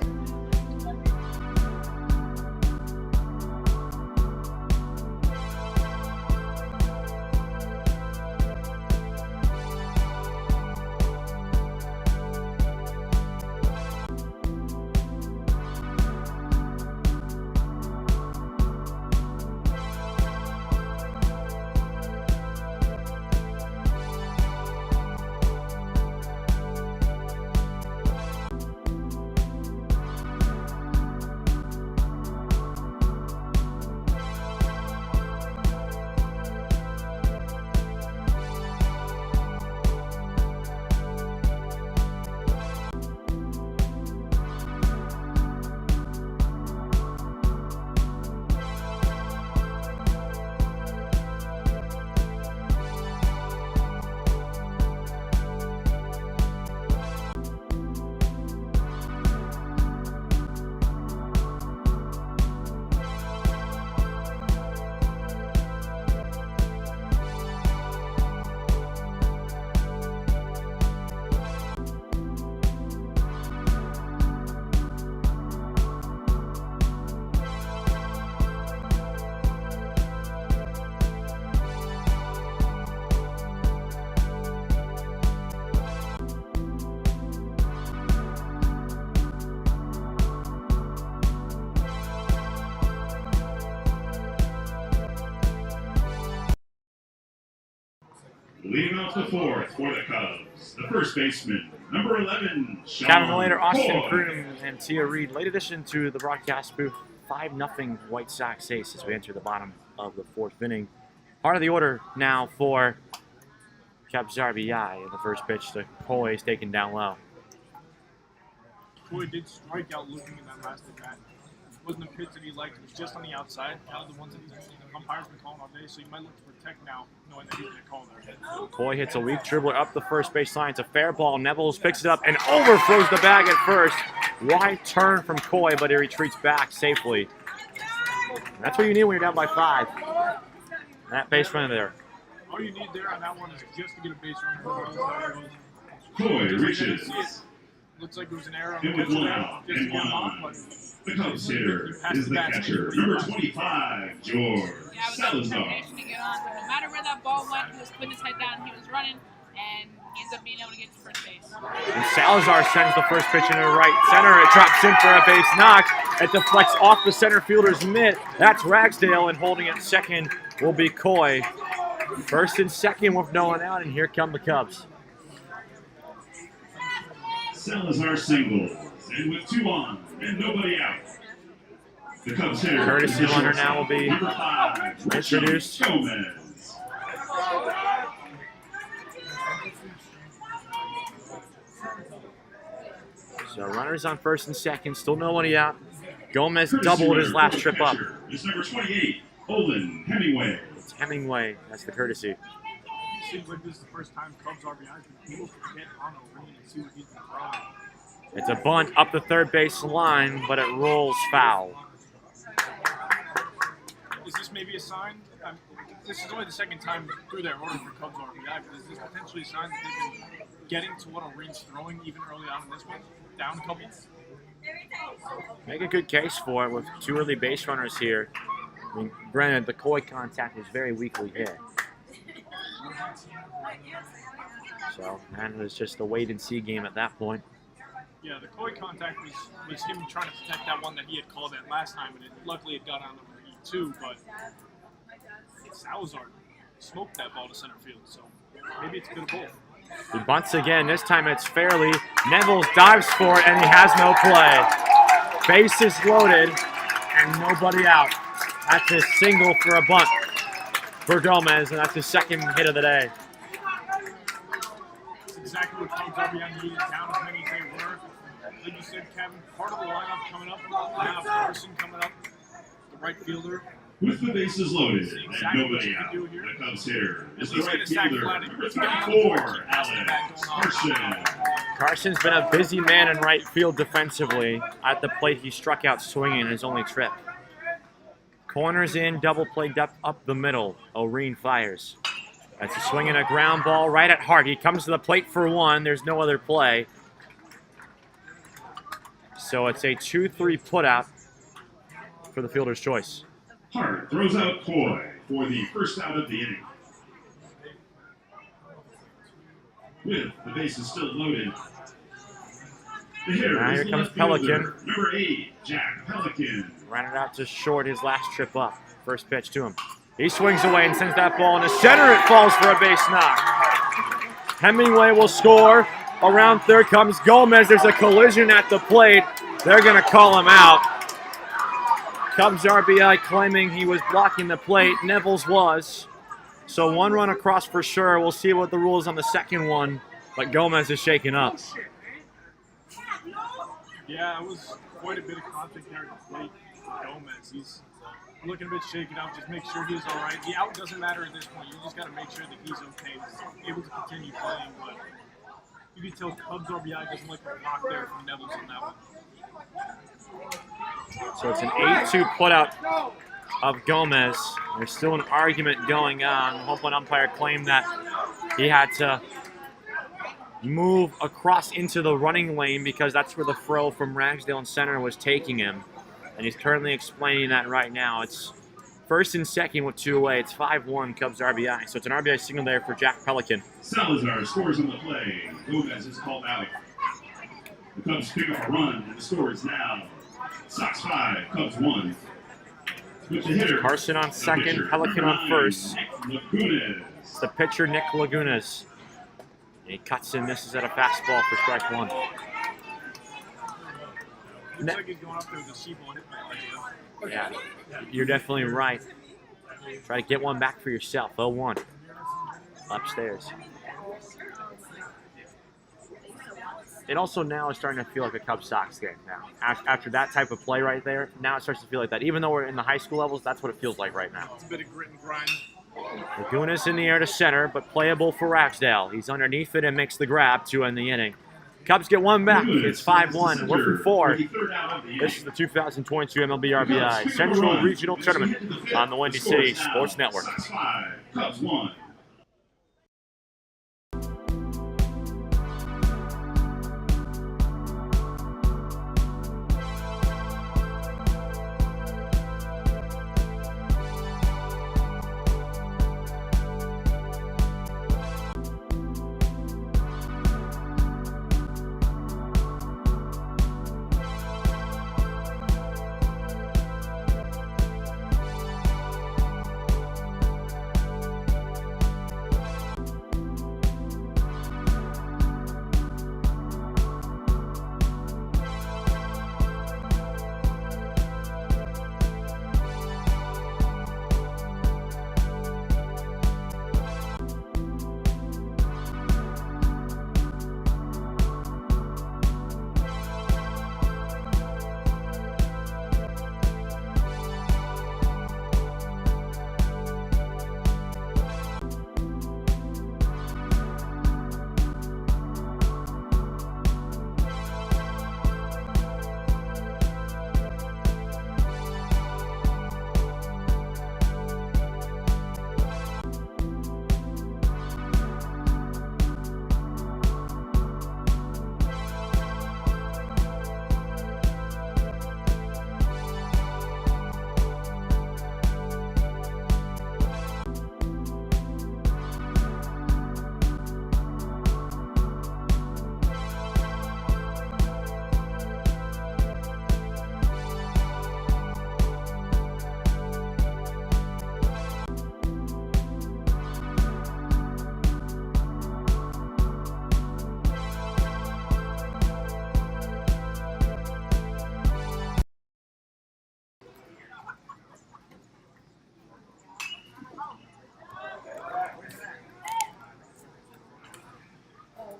S4: Leading off the 4th for the Cubs, the first baseman, number 11,
S1: Kevin Malater, Austin
S4: Coy.
S1: Croom, and Tia Reed. Late addition to the broadcast booth. 5-0 White Sox ace as we enter the bottom of the 4th inning. Part of the order now for CUBS RBI. In the first pitch to Coy is taken down low.
S2: Coy did strike out looking in that last at bat. It wasn't a pitch that he liked. It was just on the outside. Kind of the ones that the umpire's been calling all day, so you might look to protect now, knowing that he's going to call there.
S1: Coy hits a weak dribbler up the first base line. It's a fair ball. Nevels picks it up and overthrows the bag at first. wide turn from Coy, but he retreats back safely. And that's what you need when you're down by 5. That base runner there.
S2: All you need there on that one is just to get a base run.
S4: Coy reaches.
S2: Looks like there was an error on
S4: It
S2: the
S4: was
S2: pitch
S4: one
S2: there,
S4: out
S2: just to
S4: and
S2: get him off,
S4: one.
S2: but
S4: The Cubs hitter
S2: you passed
S4: is the
S2: basket.
S4: catcher, number 25, George
S5: Yeah, it was a
S4: Salazar.
S5: determination to get on. No matter where that ball went, he was putting his head down, he was running, and he ends up being able to get to first base.
S1: And Salazar sends the first pitch into right center. It drops in for a base knock. It deflects off the center fielder's mitt. That's Ragsdale, and holding at second will be Coy. First and second with no one out, and here come the Cubs.
S4: Salazar singles, and with 2 on and nobody out. The Cubs hitter,
S1: Courtesy
S4: is
S1: runner now will be
S4: number 5, Richie
S1: introduced.
S4: Gomez.
S1: So runners on first and second, still nobody out. Gomez doubled his last trip up.
S4: Is number 28, Olin Hemingway.
S1: It's Hemingway, that's the courtesy.
S2: seems like this is the first time Cubs RBI can able to get on a ring and see what he's been throwing.
S1: It's a bunt up the third base line, but it rolls foul.
S2: Is this maybe a sign? This is only the second time through their order for Cubs RBI, but is this potentially a sign that they've been getting to what O'Reen's throwing even early on in this one? Down a couple?
S1: Make a good case for it with 2 early base runners here. I mean, granted, the Coy contact is very weakly hit. So, that was just a wait-and-see game at that point.
S2: Yeah, the Coy contact was him trying to protect that one that he had called at last time, and luckily it got on number E2, but Salazar smoked that ball to center field, so maybe it's a bit of both.
S1: He bunts again. This time it's fairly. Nevels dives for it, and he has no play. Bases loaded, and nobody out. That's a single for a bunt for Gomez, and that's his second hit of the day.
S2: That's exactly what Cubs RBI needed, down as many as they were. Like you said, Kevin, part of the lineup coming up, now Carson coming up, the right fielder.
S4: With the bases loaded and
S2: Exactly
S4: nobody
S2: what
S4: out,
S2: you can do here.
S4: the Cubs hitter is the
S2: He's
S4: right
S2: gonna stack
S4: fielder,
S2: flat.
S4: number
S2: He's gonna have the
S4: 34,
S2: board, keep passing back
S4: Alex
S2: going on.
S4: Carson.
S1: Carson's been a busy man in right field defensively. At the plate, he struck out swinging his only trip. Corners in, double play depth up the middle. O'Reen fires. That's a swing and a ground ball right at Hart. He comes to the plate for one. There's no other play. So it's a 2-3 putout for the fielder's choice.
S4: Hart throws out Coy for the first out of the inning. With the bases still loaded, the hitter
S1: Now
S4: is
S1: here
S4: the
S1: comes
S4: left fielder,
S1: Pelican.
S4: number 8, Jack Pelican.
S1: Ran it out to short his last trip up. First pitch to him. He swings away and sends that ball into center. It falls for a base knock. Hemingway will score. Around third comes Gomez. There's a collision at the plate. They're going to call him out. Cubs RBI claiming he was blocking the plate. Nevels was. So 1 run across for sure. We'll see what the rule is on the second one. But Gomez is shaken up.
S2: Yeah, it was quite a bit of conflict there at the plate for Gomez. He's looking a bit shaken up. Just make sure he's all right. The out doesn't matter at this point. You just got to make sure that he's okay. He's able to continue playing, but you can tell Cubs RBI doesn't like the block there from Nevels on that one.
S1: So it's an 8-2 putout of Gomez. There's still an argument going on. Hopefully, umpire claimed that he had to move across into the running lane because that's where the throw from Ragsdale and center was taking him. And he's currently explaining that right now. It's first and second with 2 away. It's 5-1 Cubs RBI. So it's an RBI signal there for Jack Pelican.
S4: Salazar scores on the play. Gomez is called out. The Cubs pick up a run, and the score is now Sox 5, Cubs 1. With the hitter,
S1: Carson on
S4: the
S1: second,
S4: pitcher,
S1: Pelican
S4: number
S1: on
S4: 9,
S1: first.
S4: Nick Lagunas.
S1: The pitcher, Nick Lagunas. He cuts and misses at a fastball for strike 1.
S2: Looks like he's going up there with a C-ball hit by idea.
S1: Yeah, you're definitely right. Try to get one back for yourself. 0-1. Upstairs. It also now is starting to feel like a Cubs Sox game now. After that type of play right there, now it starts to feel like that. Even though we're in the high school levels, that's what it feels like right now.
S2: It's a bit of grit and grind.
S1: Lagunas in the air to center, but playable for Ragsdale. He's underneath it and makes the grab to end the inning. Cubs get one back. It's 5-1. We're from 4.
S4: For the third out of the
S1: This is
S4: inning.
S1: the 2022 MLB RBI Central Regional Tournament on the Windy City Sports Network.
S4: Sox 5, Cubs 1.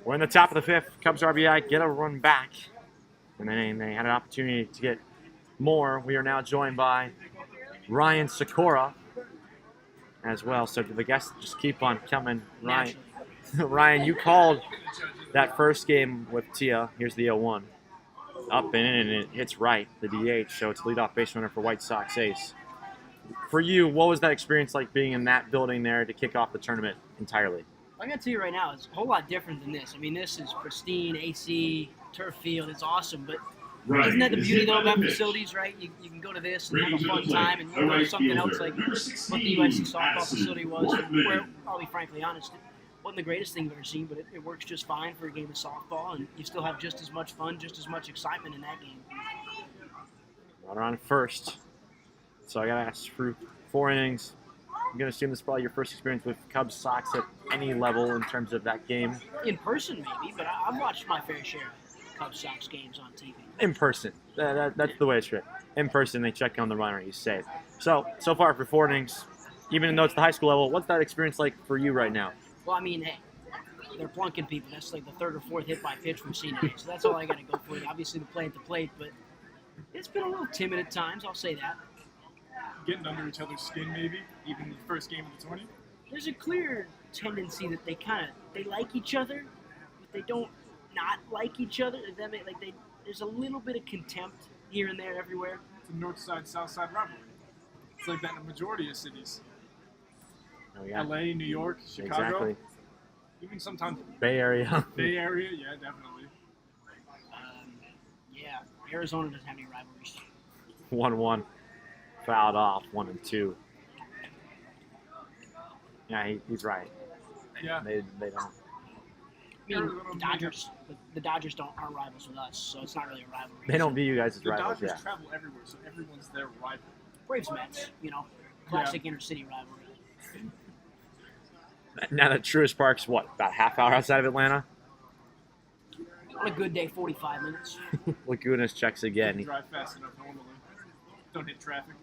S1: We're in the top of the 5th. Cubs RBI get a run back. And then they had an opportunity to get more. We are now joined by Ryan Sikora as well. So the guests just keep on coming. Ryan, Ryan, you called that first game with Tia. Here's the 0-1. Up and in, and it hits right, the DH. So it's leadoff base runner for White Sox Ace. For you, what was that experience like being in that building there to kick off the tournament entirely?
S6: I got to tell you right now, it's a whole lot different than this. I mean, this is pristine, AC, turf field. It's awesome, but
S4: Right.
S6: isn't that the
S4: Is
S6: beauty,
S4: hit
S6: though,
S4: by the
S6: about
S4: pitch.
S6: facilities, right? You can go to this and
S4: Bringing
S6: have a
S4: to
S6: fun
S4: the plate,
S6: time, and
S4: a
S6: you know
S4: right
S6: something else
S4: fielder,
S6: like
S4: number
S6: what
S4: 16,
S6: the UIC softball
S4: Addison
S6: facility was.
S4: Workman.
S6: Where, I'll be frankly honest, it wasn't the greatest thing I've ever seen, but it works just fine for a game of softball, and you still have just as much fun, just as much excitement in that game.
S1: Runner on first. So I got to ask, through 4 innings, I'm going to assume this is probably your first experience with Cubs Sox at any level in terms of that game.
S6: In person, maybe, but I've watched my fair share of Cubs Sox games on TV.
S1: In person. That's the way it's written. In person, they check on the runner, he's safe. So far for 4 innings, even though it's the high school level, what's that experience like for you right now?
S6: Well, I mean, hey, they're plunking people. That's like the 3rd or 4th hit by pitch from senior day, so that's all I got to go for. Obviously, the play at the plate, but it's been a little timid at times, I'll say that.
S2: Getting under each other's skin, maybe, even the first game of the tournament.
S6: There's a clear tendency that they like each other, but they don't not like each other. Does that make, there's a little bit of contempt here and there everywhere.
S2: It's a north side, south side rivalry. It's like that in the majority of cities.
S1: Oh, yeah.
S2: LA, New York, Chicago,
S1: Exactly.
S2: even sometimes
S1: Bay Area.
S2: Bay Area, yeah, definitely.
S6: Yeah, Arizona doesn't have any rivalries.
S1: 1-1. Fouled off, 1-2. Yeah, he's right.
S2: Yeah.
S1: They don't.
S6: I mean, the Dodgers aren't rivals with us, so it's not really a rivalry.
S1: They don't view you guys as
S2: The
S1: rivals,
S2: Dodgers
S1: yeah.
S2: travel everywhere, so everyone's their rival.
S6: Braves Mets, classic inner city rivalry.
S1: Now the Truist Park's what, about half hour outside of Atlanta?
S6: On a good day, 45 minutes.
S1: Lagunas checks again.
S2: Drive fast enough normally. Don't hit traffic.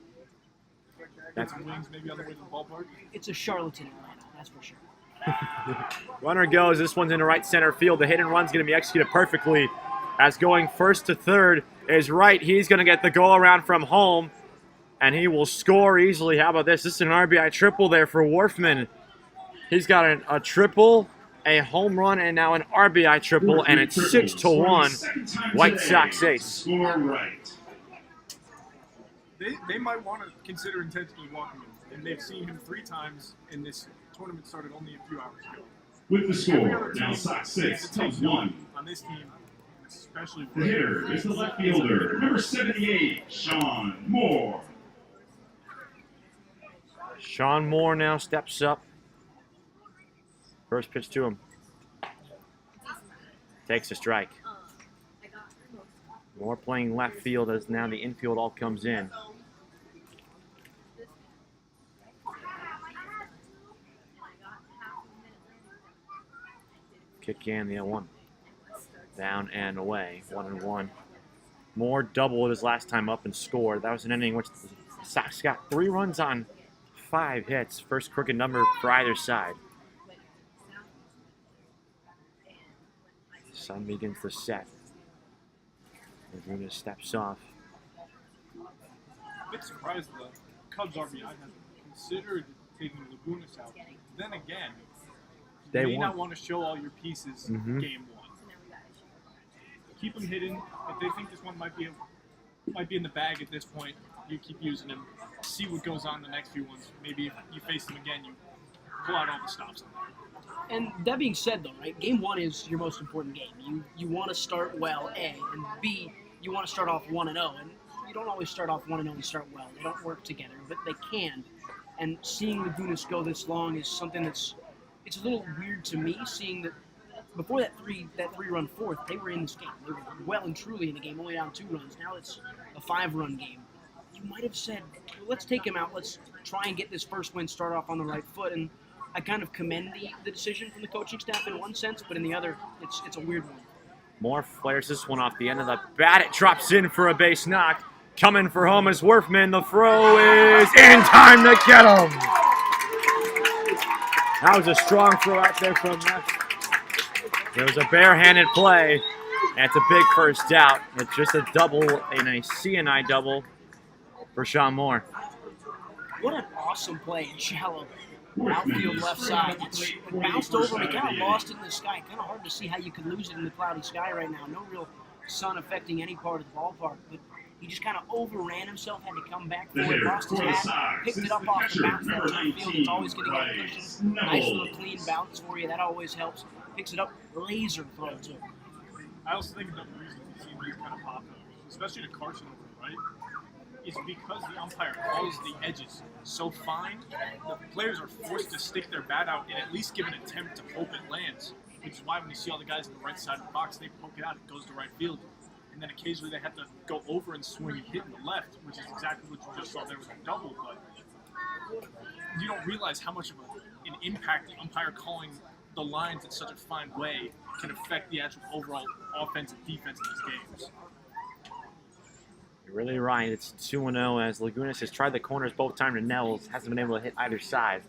S1: That's-
S2: Get some wings maybe on the way to the ballpark.
S6: It's a charlatan Atlanta, that's for sure.
S1: Runner goes. This one's in the right center field. The hit and run's going to be executed perfectly, as going first to third is right. He's going to get the go around from home, and he will score easily. How about this? This is an RBI triple there for Worfman. He's got a triple a home run and now an RBI triple, and it's 6-1. White Sox ace.
S4: Score right.
S2: They might want to consider intentionally walking him, and they've seen him 3 times, and this tournament started only a few hours ago.
S4: With the
S2: Every
S4: score,
S2: other
S4: now
S2: team
S4: Sox
S2: needs
S4: 6,
S2: to take
S4: Cubs
S2: note
S4: 1.
S2: on this team, especially
S4: The hitter is the left fielder, number 78, Sean Moore.
S1: Sean Moore now steps up. First pitch to him. Takes a strike. Moore playing left field as now the infield all comes in. Kick in the 0-1. Down and away, 1-1. Moore doubled his last time up and scored. That was an inning in which the Sox got 3 runs on 5 hits. First crooked number for either side. Sun begins to set. Laguna steps off.
S2: a bit surprised the Cubs RBI hasn't considered taking Lagunas out. Then again,
S1: Day
S2: you may
S1: one.
S2: not want to show all your pieces
S1: Mhm.
S2: game 1. Keep them hidden. If they think this one might be in the bag at this point, you keep using them. See what goes on the next few ones. Maybe if you face them again, you pull out all the stops.
S6: And that being said, though, right, game 1 is your most important game. You want to start well, A, and B, you want to start off 1-0. And you don't always start off 1-0 and start well. They don't work together, but they can. And seeing Lagunas go this long is something it's a little weird to me, seeing that before that three-run fourth, they were in this game. They were well and truly in the game, only down 2 runs. Now it's a 5-run game. You might have said, well, let's take him out. Let's try and get this first win, start off on the right foot. And I kind of commend the decision from the coaching staff in one sense, but in the other, it's a weird one.
S1: Moore flares this one off the end of the bat. It drops in for a base knock. Coming for home is Worfman. The throw is in time to get him. That was a strong throw out there from left. It was a barehanded play, and it's a big first out. It's just a double and a C&I double for Sean Moore.
S6: What an awesome play in shallow outfield left side. It bounced over and he kind of lost it in the sky. Kind of hard to see how you could lose it in the cloudy sky right now. No real sun affecting any part of the ballpark, but he just kind of overran himself, had to come back
S4: The
S6: for it,
S4: hitter
S6: lost his
S4: for the
S6: hat,
S4: Sox
S6: picked
S4: is
S6: it up
S4: the
S6: off
S4: catcher,
S6: the bounce that
S4: number
S6: left field. It's always going to get a
S4: 19,
S6: cushion. Nice little
S4: Neville.
S6: clean bounce for you. That always helps. Picks it up, laser throw too.
S2: I also think the reason we've seen these kind of pop, especially to Carson, right, is because the umpire calls the edges so fine, the players are forced to stick their bat out and at least give an attempt to hope it lands. Which is why when you see all the guys on the right side of the box, they poke it out, it goes to right field. And then occasionally they have to go over and swing and hit in the left, which is exactly what you just saw there with the double. But you don't realize how much of an impact the umpire calling the lines in such a fine way can affect the actual overall offense and defense of these games.
S1: You're really right. It's 2-0 as Lagunas has tried the corners both times to Nels. Hasn't been able to hit either side.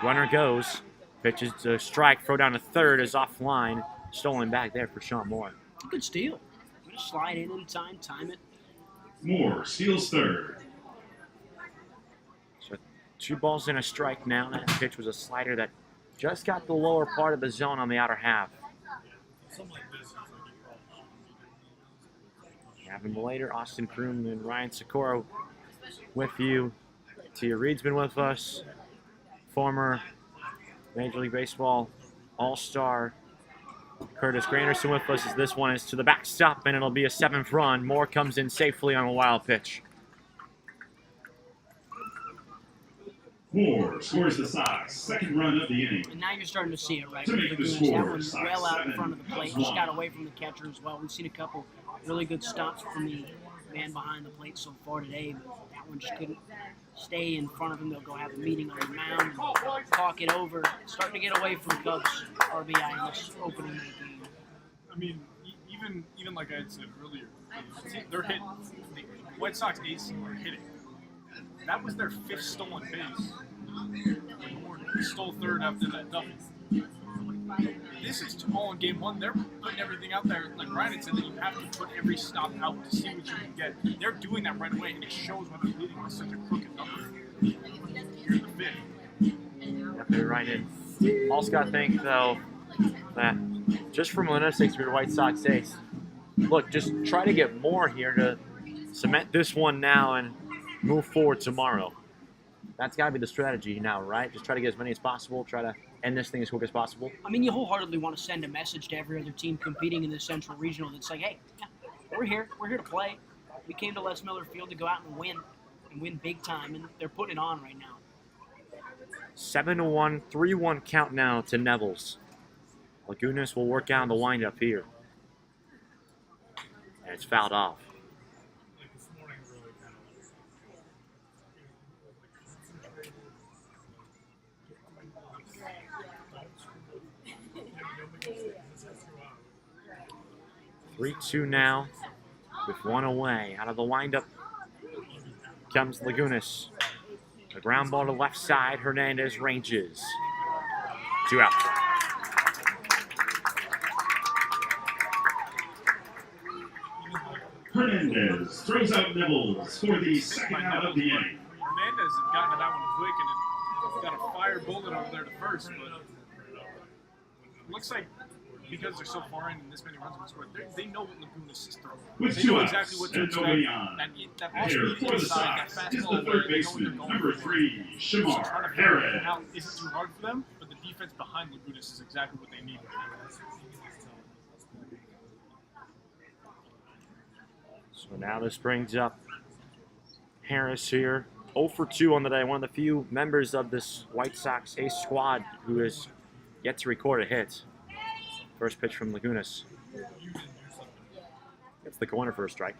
S1: Runner goes. Pitches to strike. Throw down to third is offline. Stolen back there for Sean Moore.
S6: Good steal. Just slide in time, time it.
S4: Moore steals third.
S1: So 2 balls and a strike now. That pitch was a slider that just got the lower part of the zone on the outer half. Gavin Malater, Austin Kroom, and Ryan Socorro with you. Tia Reed's been with us. Former Major League Baseball All-Star Curtis Granderson with us as this one is to the backstop, and it'll be a 7th run. Moore comes in safely on a wild pitch.
S4: Moore scores the Sox second run of the inning.
S6: And now you're starting to see it, right?
S4: To make the
S6: Lagunas,
S4: score,
S6: that one's
S4: Sox
S6: well out in
S4: 7,
S6: front of the plate.
S4: Cubs
S6: Just got
S4: 1.
S6: away from the catcher as well. We've seen a couple really good stops from the man behind the plate so far today, but that one just couldn't stay in front of him. They'll go have a meeting on the mound and talk it over. Starting to get away from Cubs RBI in this opening night game.
S2: I mean, even like I had said earlier, they're hitting. The White Sox ace are hitting. That was their 5th stolen base. They stole 3rd after that double. This is all in game 1. They're putting everything out there. Like Ryan had said, that you have to put every stop out to see what you can get. They're doing that right away, and it shows when they're leading with such a crooked number. Here's the 5th.
S1: Definitely right in. Also got to thank, though, that just from Laguna takes me to White Sox ace. Look, just try to get more here to cement this one now and move forward tomorrow. That's got to be the strategy now, right? Just try to get as many as possible. Try to end this thing as quick as possible.
S6: I mean, you wholeheartedly want to send a message to every other team competing in the Central Regional that's like, hey, we're here. We're here to play. We came to Les Miller Field to go out and win big time, and they're putting it on right now.
S1: 7-1, 3-1 count now to Neville's. Lagunas will work out the windup here. And it's fouled off. Three-two now, with one away. Out of the windup comes Lagunas. The ground ball to left side. Hernandez ranges. 2 out.
S4: Hernandez throws out Nevels for the second out of the inning.
S2: Hernandez had gotten to that one quick and got a fire bullet over there to first, but it looks like because they're so far in and this many runs have been scored, they know what Lagunas is throwing.
S4: With
S2: They
S4: 2
S2: know
S4: outs
S2: exactly what to
S4: and
S2: expect.
S4: nobody on.
S2: That
S4: The hitter
S2: off-speed
S4: for the
S2: inside, that
S4: Sox is
S2: fastball
S4: the
S2: over,
S4: third
S2: they know what they're
S4: baseman,
S2: going
S4: number
S2: for.
S4: 3,
S2: Just trying
S4: Shamar
S2: to figure it
S4: Perez.
S2: out isn't too hard for them, but the defense behind Lagunas is exactly what they need.
S1: So now this brings up Harris here. 0 for 2 on the day. One of the few members of this White Sox ace squad who has yet to record a hit. First pitch from Lagunas. It's the corner for a strike.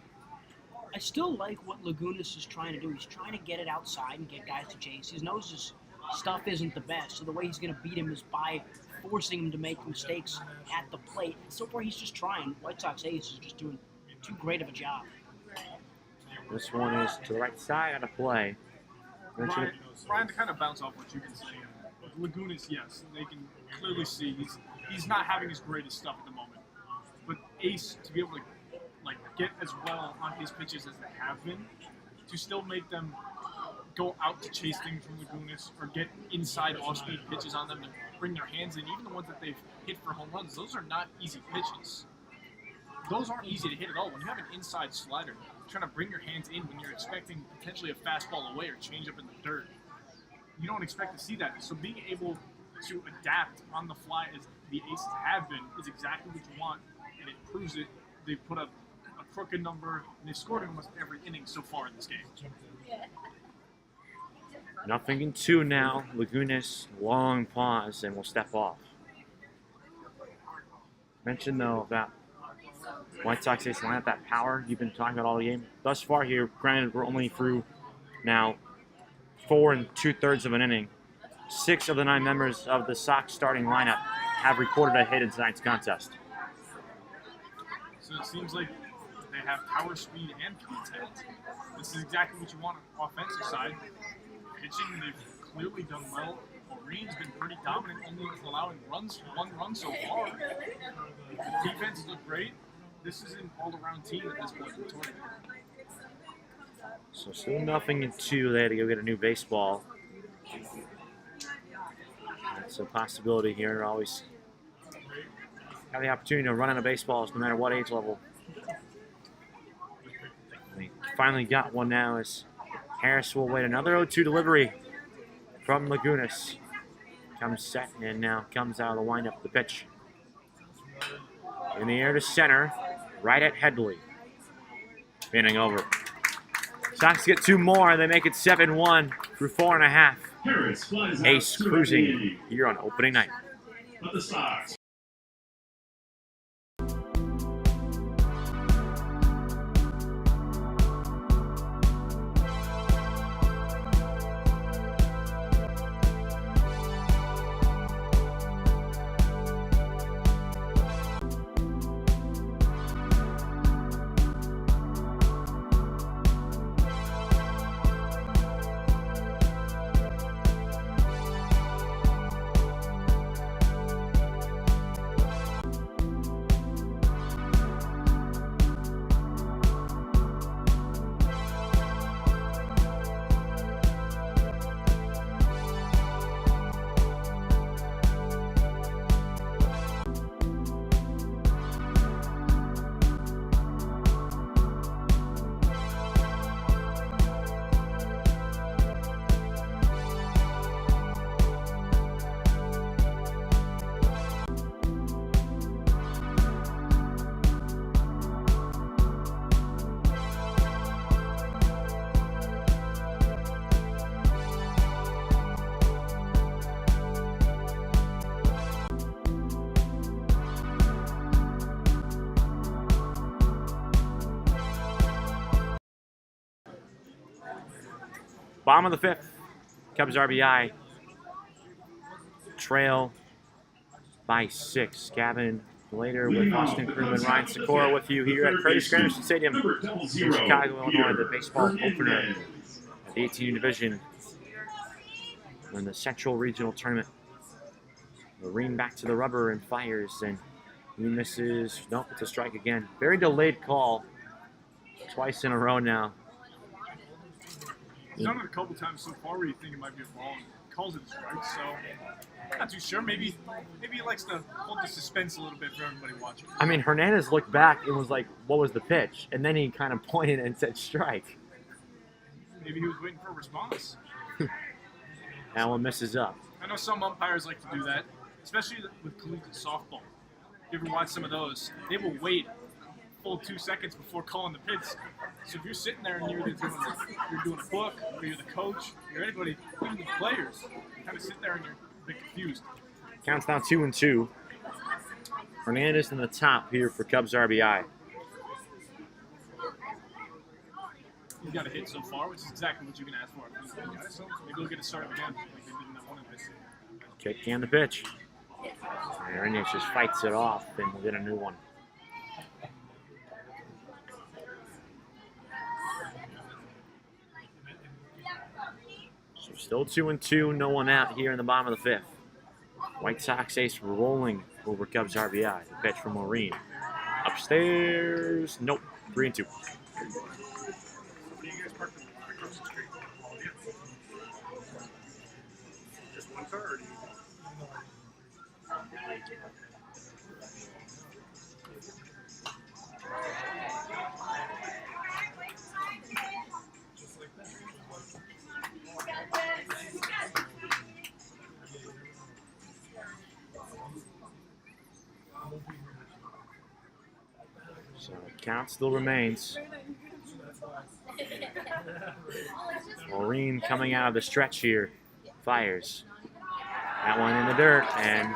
S6: I still like what Lagunas is trying to do. He's trying to get it outside and get guys to chase. He knows his stuff isn't the best, so the way he's going to beat him is by forcing him to make mistakes at the plate. So far, he's just trying. White Sox ace is just doing too great of a job.
S1: This one is to the right side out of play.
S2: Brian, to kind of bounce off what you've been saying, Lagunas, yes, they can clearly see he's not having his greatest stuff at the moment. But Ace, to be able to get as well on his pitches as they have been, to still make them go out to chase things from Lagunas or get inside off-speed pitches on them and bring their hands in, even the ones that they've hit for home runs, those are not easy pitches. Those aren't easy to hit at all. When you have an inside slider, trying to bring your hands in when you're expecting potentially a fastball away or change up in the dirt, you don't expect to see that. So being able to adapt on the fly as the Aces have been is exactly what you want, and it proves it. They've put up a crooked number, and they've scored in almost every inning so far in this game.
S1: 0-2 now. Lagunas, long pause, and will step off. Mentioned though about White Sox ace lineup, that power you've been talking about all the game. Thus far here, granted, we're only through now 4 2/3 of an inning. 6 of the 9 members of the Sox starting lineup have recorded a hit in tonight's contest.
S2: So it seems like they have power, speed, and contact. This is exactly what you want on the offensive side. Pitching, they've clearly done well. Green's been pretty dominant, only allowing one run so far. The defense look great. This is an all-around team at this point in the tournament.
S1: So still 0-2. They had to go get a new baseball. That's a possibility here. Always have the opportunity to run out of baseballs no matter what age level. We finally got one now as Harris will wait another 0-2 delivery from Lagunas. Comes set and now comes out of the windup. The pitch in the air to center, right at Headley. Inning over. Sox get 2 more. They make it 7-1 through 4.5.
S4: Harris flies out
S1: Ace
S4: to end the
S1: cruising
S4: inning.
S1: here on opening night.
S4: But the Sox
S1: Bottom of the fifth. Cubs RBI trail by 6. Gavin later with Austin Crewman, Ryan Sikora with you here at Curtis Granderson Stadium in Chicago, Illinois, the baseball opener of the 18U division in the Central Regional Tournament. Marine back to the rubber and fires, and he misses. Nope, it's a strike again. Very delayed call. Twice in a row now.
S2: He's done it a couple times so far where you think it might be a ball and calls it a strike, so not too sure. Maybe he likes to hold the suspense a little bit for everybody watching.
S1: I mean, Hernandez looked back and was like, what was the pitch? And then he kind of pointed and said strike.
S2: Maybe he was waiting for a response.
S1: That one misses up.
S2: I know some umpires like to do that, especially with collegiate softball. If you ever watch some of those, they will wait full 2 seconds before calling the pitch. So if you're sitting there and you're doing a book, or you're the coach, you're anybody, even the players, you kind of sit there and you're a bit confused.
S1: Counts now 2-2. Hernandez in the top here for Cubs RBI.
S2: He's got a hit so far, which is exactly what you can ask for. So maybe he'll get it started again, like they did in that one in this.
S1: Kick and the pitch. And Hernandez just fights it off, and we'll get a new one. So still 2-2, no one out here in the bottom of the fifth. White Sox ace rolling over Cubs RBI. The pitch from Marine. Upstairs, nope, 3-2.
S2: Just 1/3.
S1: So count still remains. Maureen coming out of the stretch here. Fires. That one in the dirt, and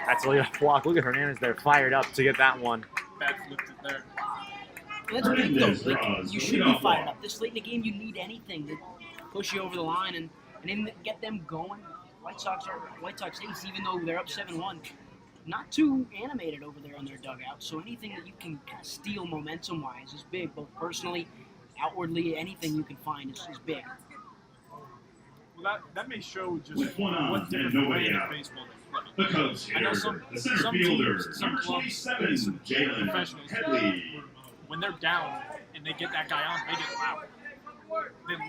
S1: that's a leadoff walk. Look at Hernandez there, fired up to get that one.
S2: Bad flipped it there.
S6: That's big though. Like, you should be fired up. This late in the game, you need anything to push you over the line and get them going. White Sox ace, even though they're up 7-1, not too animated over there on their dugout. So anything that you can kind of steal momentum-wise is big, both personally, outwardly. Anything you can find is big.
S2: Well, that may show just
S4: With one on
S2: what
S4: and
S2: different
S4: nobody
S2: way
S4: out.
S2: baseball
S4: The Cubs
S2: I know
S4: hitter, the center fielder,
S2: teams, some
S4: number
S2: clubs,
S4: 27,
S2: some
S4: Jalen
S2: professionals,
S4: Headley.
S2: when they're down and they get that guy on, they get loud.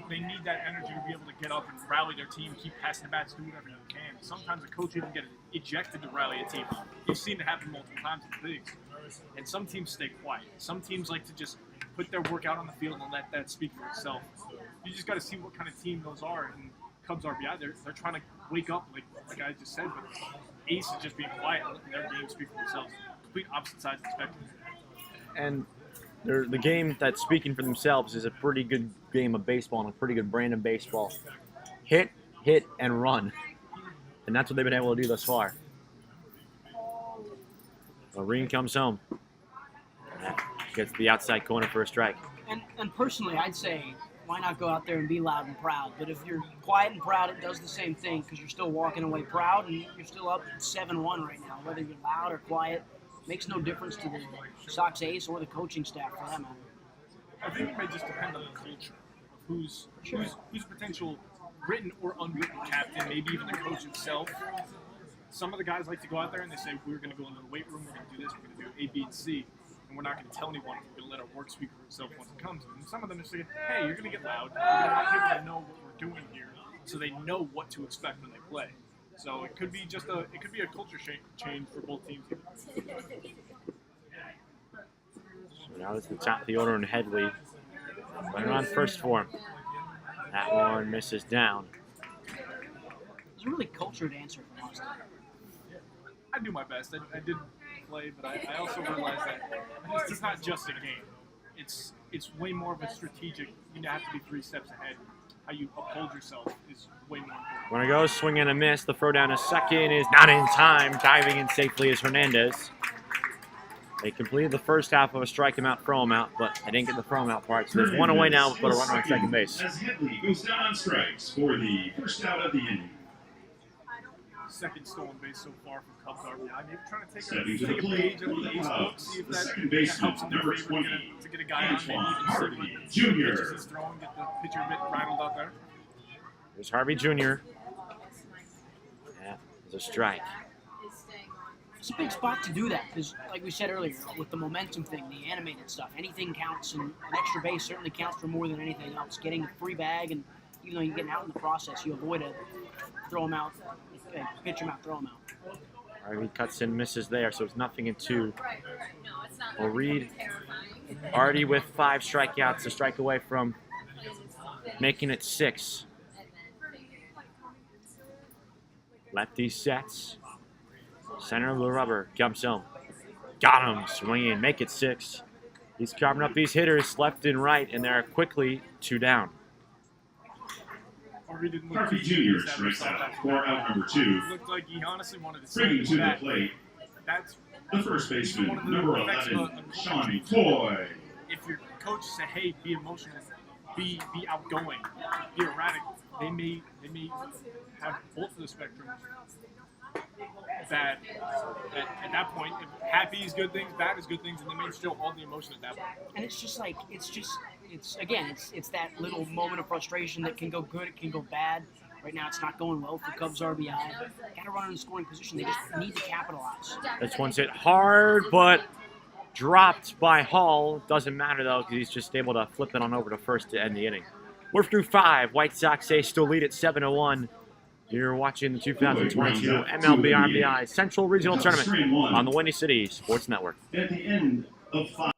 S2: They need that energy to be able to get up and rally their team, keep passing the bats, do whatever you can. Sometimes a coach even get ejected to rally a team. You've seen it happen multiple times in the bigs. And some teams stay quiet. Some teams like to just put their work out on the field and let that speak for itself. You just got to see what kind of team those are. And Cubs RBI, they're trying to wake up, like I just said, but Ace is just being quiet and letting their game speak for themselves. Complete opposite sides of the spectrum.
S1: And the game that's speaking for themselves is a pretty good game of baseball and a pretty good brand of baseball. Hit, and run. And that's what they've been able to do thus far. Marine comes home. Gets the outside corner for a strike.
S6: And personally, I'd say, why not go out there and be loud and proud? But if you're quiet and proud, it does the same thing because you're still walking away proud and you're still up 7-1 right now. Whether you're loud or quiet, makes no difference to the Sox ace or the coaching staff for that matter.
S2: I think it may just depend on the culture of who's potential written or unwritten captain, maybe even the coach himself. Some of the guys like to go out there and they say, we're going to go into the weight room, we're going to do this, we're going to do A, B, and C, and we're not going to tell anyone, we're going to let our work speak for itself once it comes. And some of them are saying, hey, you're going to get loud, we're going to want people to know what we're doing here, so they know what to expect when they play. So it could be a culture change for both teams.
S1: So now it's the top of the order in Headley. Runner on first for him. That one misses down.
S6: It's a really cultured answer from Austin.
S2: I do my best. I did play, but I also realized that it's not just a game. It's way more of a strategic. You have to be 3 steps ahead. How you uphold yourself is way more important.
S1: Runner goes, swing and a miss. The throw down to second is not in time. Diving in safely is Hernandez. They completed the first half of a strike him out, throw him out, but they didn't get the throw him out part. So there's one away now, but a runner on second base.
S4: As Headley goes down on strikes for the first out of the inning.
S2: Second stolen base so far from Cubs RBI. Maybe trying to
S4: Stepping to
S2: take
S4: the
S2: a
S4: plate
S2: page of
S4: for
S2: the
S4: the
S2: Ace book,
S4: Cubs,
S2: see if
S4: the
S2: that
S4: second baseman,
S2: helps them
S4: number
S2: to
S4: 20,
S2: get a guy on, maybe
S4: Antoine
S2: even
S4: Harvey
S2: see what pitches
S4: Jr.
S2: he's throwing, get the pitcher a bit rattled out there.
S1: There's Harvey Jr. That is a strike.
S6: It's a big spot to do that because, like we said earlier, with the momentum thing, the animated stuff, anything counts, and an extra base certainly counts for more than anything else. Getting a free bag, and even though you're getting out in the process, you avoid a throw him out, pitch him out, throw him out.
S1: Harvey cuts in, misses there, so it's 0-2. Well, Reed already with 5 strikeouts, a strike away from making it 6. Lefty sets. Center of the rubber, jumps home. Got him, swinging, make it 6. He's carving up these hitters left and right, and they're quickly 2 down.
S2: Harvey didn't look
S4: Harvey
S2: too
S4: Jr. strikes out for out number 2.
S2: looked like he honestly wanted to
S4: Bringing to the
S2: that.
S4: plate,
S2: That's
S4: the first baseman,
S2: one of the
S4: number
S2: effects of
S4: 11,
S2: a
S4: Shawnee Toy.
S2: if your coach say, "Hey, be emotional, be outgoing, be erratic," they may have both of the spectrums. That at that point, if happy is good things, bad is good things, and they may show all the emotion at that point.
S6: And it's just like it's that little moment of frustration that can go good, it can go bad. Right now, it's not going well for Cubs RBI. Got to run in the scoring position. They just need to capitalize.
S1: This one's hit hard, but dropped by Hall. Doesn't matter, though, because he's just able to flip it on over to first to end the inning. We're through 5. White Sox Ace still lead at 7-1. You're watching the 2022 MLB RBI Central Regional Tournament on the Windy City Sports Network.
S4: At the end of 5.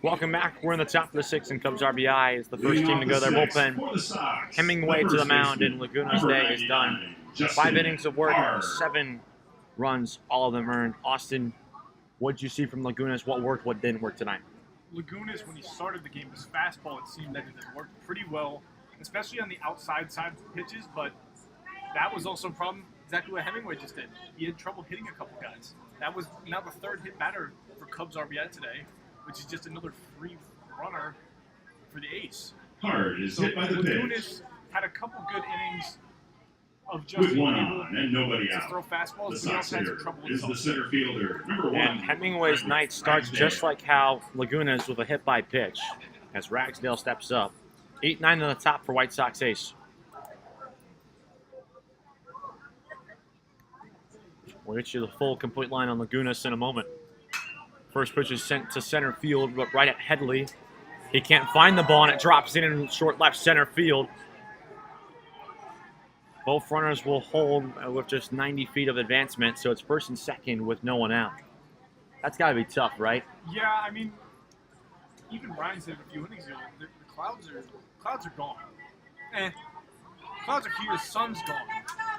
S1: Welcome back. We're in the top of the sixth, and Cubs RBI is the first team to go their bullpen.
S4: For the Sox,
S1: Hemingway
S4: the
S1: to the
S4: first
S1: mound,
S4: baseman,
S1: and Laguna's
S4: number
S1: day is done.
S4: 99, Justin
S1: 5 innings of work,
S4: Carr.
S1: 7 runs, all of them earned. Austin, what did you see from Lagunas? What worked, what didn't work tonight?
S2: Lagunas, when he started the game, his fastball, it seemed that it had worked pretty well, especially on the outside side of the pitches, but that was also a problem, exactly what Hemingway just did. He had trouble hitting a couple guys. That was now the third hit batter for Cubs RBI today, which is just another free runner for the ace.
S4: Hard is
S2: So
S4: hit by the pitch.
S2: Lagunas had a couple good innings of just
S4: With
S2: being
S4: one
S2: able
S4: on and nobody
S2: to
S4: out.
S2: throw fastballs,
S4: The
S2: but he
S4: Sox
S2: also had some
S4: hitter
S2: trouble with
S4: is the
S2: toss.
S4: center fielder, number 1.
S1: And Hemingway's night starts just like how Laguna's with a hit by pitch as Ragsdale steps up. 8-9 on the top for White Sox ace. We'll get you the full complete line on Lagunas in a moment. First pitch is sent to center field, but right at Headley. He can't find the ball, and it drops in short left center field. Both runners will hold with just 90 feet of advancement, so it's first and second with no one out. That's got to be tough, right?
S2: Yeah, I mean, even Ryan said a few innings ago, the clouds are gone. Clouds are here, sun's gone.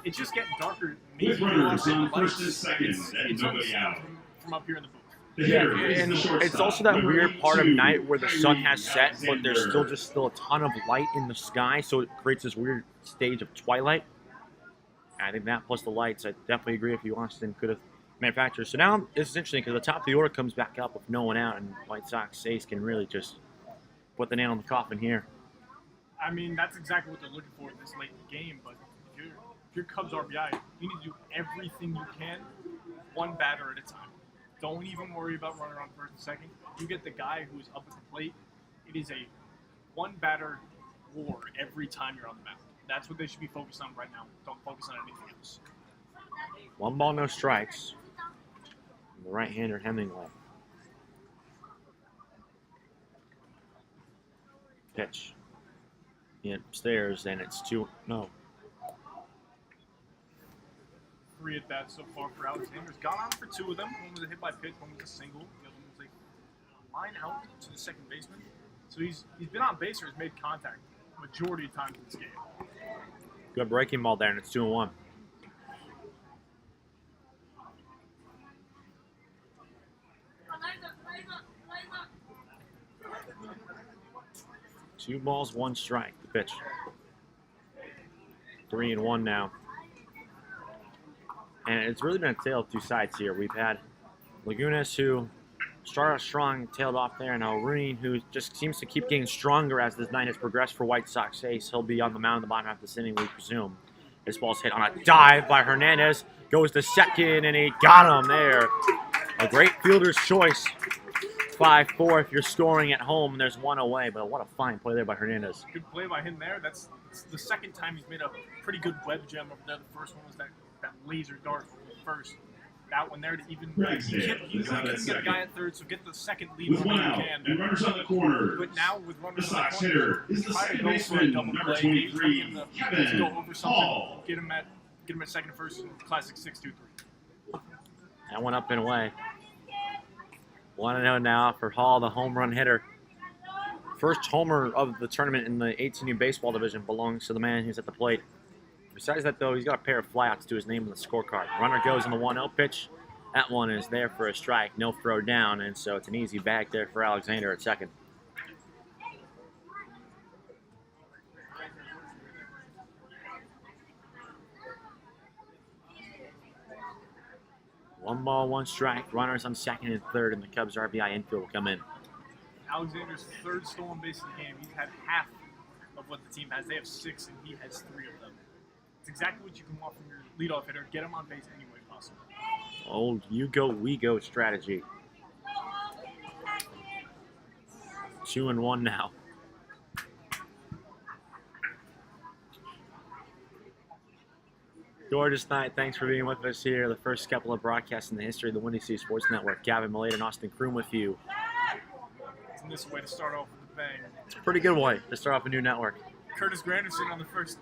S2: It's just getting darker.
S4: With
S2: Maybe
S4: runners
S2: we
S4: on
S2: lost
S4: first
S2: the
S4: and second
S2: lights.
S4: and
S2: It's
S4: nobody out.
S2: from up here in the booth.
S4: The
S1: Yeah,
S4: hitter is
S1: and
S4: the shortstop,
S1: it's also that
S4: number
S1: weird part of
S4: 82,
S1: night where the sun has set, but there's
S4: Alexander.
S1: still a ton of light in the sky, so it creates this weird stage of twilight. I think that plus the lights, I definitely agree with you, Austin could have manufactured. So now this is interesting because the top of the order comes back up with no one out, and White Sox ace can really just put the nail in the coffin here.
S2: I mean, that's exactly what they're looking for in this late in the game, but if you're Cubs RBI, you need to do everything you can, one batter at a time. Don't even worry about running on first and second. You get the guy who's up at the plate. It is a one batter war every time you're on the mound. That's what they should be focused on right now. Don't focus on anything else.
S1: 1 ball, no strikes. The right-hander Hemingway. Pitch. He upstairs, and it's 2-0.
S2: 3 at bats so far for Alexander's. Got on for 2 of them. One was a hit by pitch, one was a single. The other one was a line out to the second baseman. So he's been on base or has made contact majority of times in this game.
S1: Good breaking ball there, and it's 2-1. Two balls, 1 strike. The pitch. 3-1 now. And it's really been a tale of two sides here. We've had Lagunas, who started off strong, tailed off there, and now Rooney, who just seems to keep getting stronger as this night has progressed for White Sox ace. He'll be on the mound in the bottom half of this inning, we presume. This ball's hit on a dive by Hernandez. Goes to second, and he got him there. A great fielder's choice. 5-4 if you're scoring at home, and there's 1 away. But what a fine play there by Hernandez.
S2: Good play by him there. That's the second time he's made a pretty good web gem over there. The first one was that laser dart first. That one there to even
S4: Ragsdale
S2: you
S4: is out
S2: couldn't
S4: at
S2: get a guy
S4: second.
S2: at third, so get the second lead
S4: With
S2: runner
S4: 1
S2: you
S4: out
S2: can.
S4: and runners on the corner.
S2: But now with
S4: The
S2: runners on the
S4: Sox
S2: corner,
S4: hitter is the
S2: try to
S4: second
S2: go for a
S4: baseman,
S2: double
S4: number
S2: play,
S4: 23,
S2: to go
S4: Kevin
S2: over something,
S4: Hall.
S2: get him at second and first, classic 6-2-3.
S1: That went up and away. 1-0 now for Hall, the home run hitter. First homer of the tournament in the 18U baseball division belongs to the man who's at the plate. Besides that, though, he's got a pair of flyouts to his name on the scorecard. Runner goes in the 1-0 pitch. That one is there for a strike, no throw down, and so it's an easy bag there for Alexander at second. One ball, 1 strike. Runners on second and third, and the Cubs RBI infield will come in.
S2: Alexander's third stolen base of the game. He's had half of what the team has. They have 6, and he has 3 of them. It's exactly what you can want from your leadoff hitter. Get him on base any way possible.
S1: Old you go, we go strategy. 2-1 now. Gorgeous night. Thanks for being with us here. The first couple of broadcasts in the history of the Windy City Sports Network. Gavin Millade and Austin Kroom with you.
S2: Isn't this a way to start off with a bang?
S1: It's a pretty good way to start off a new network.
S2: Curtis Granderson on the first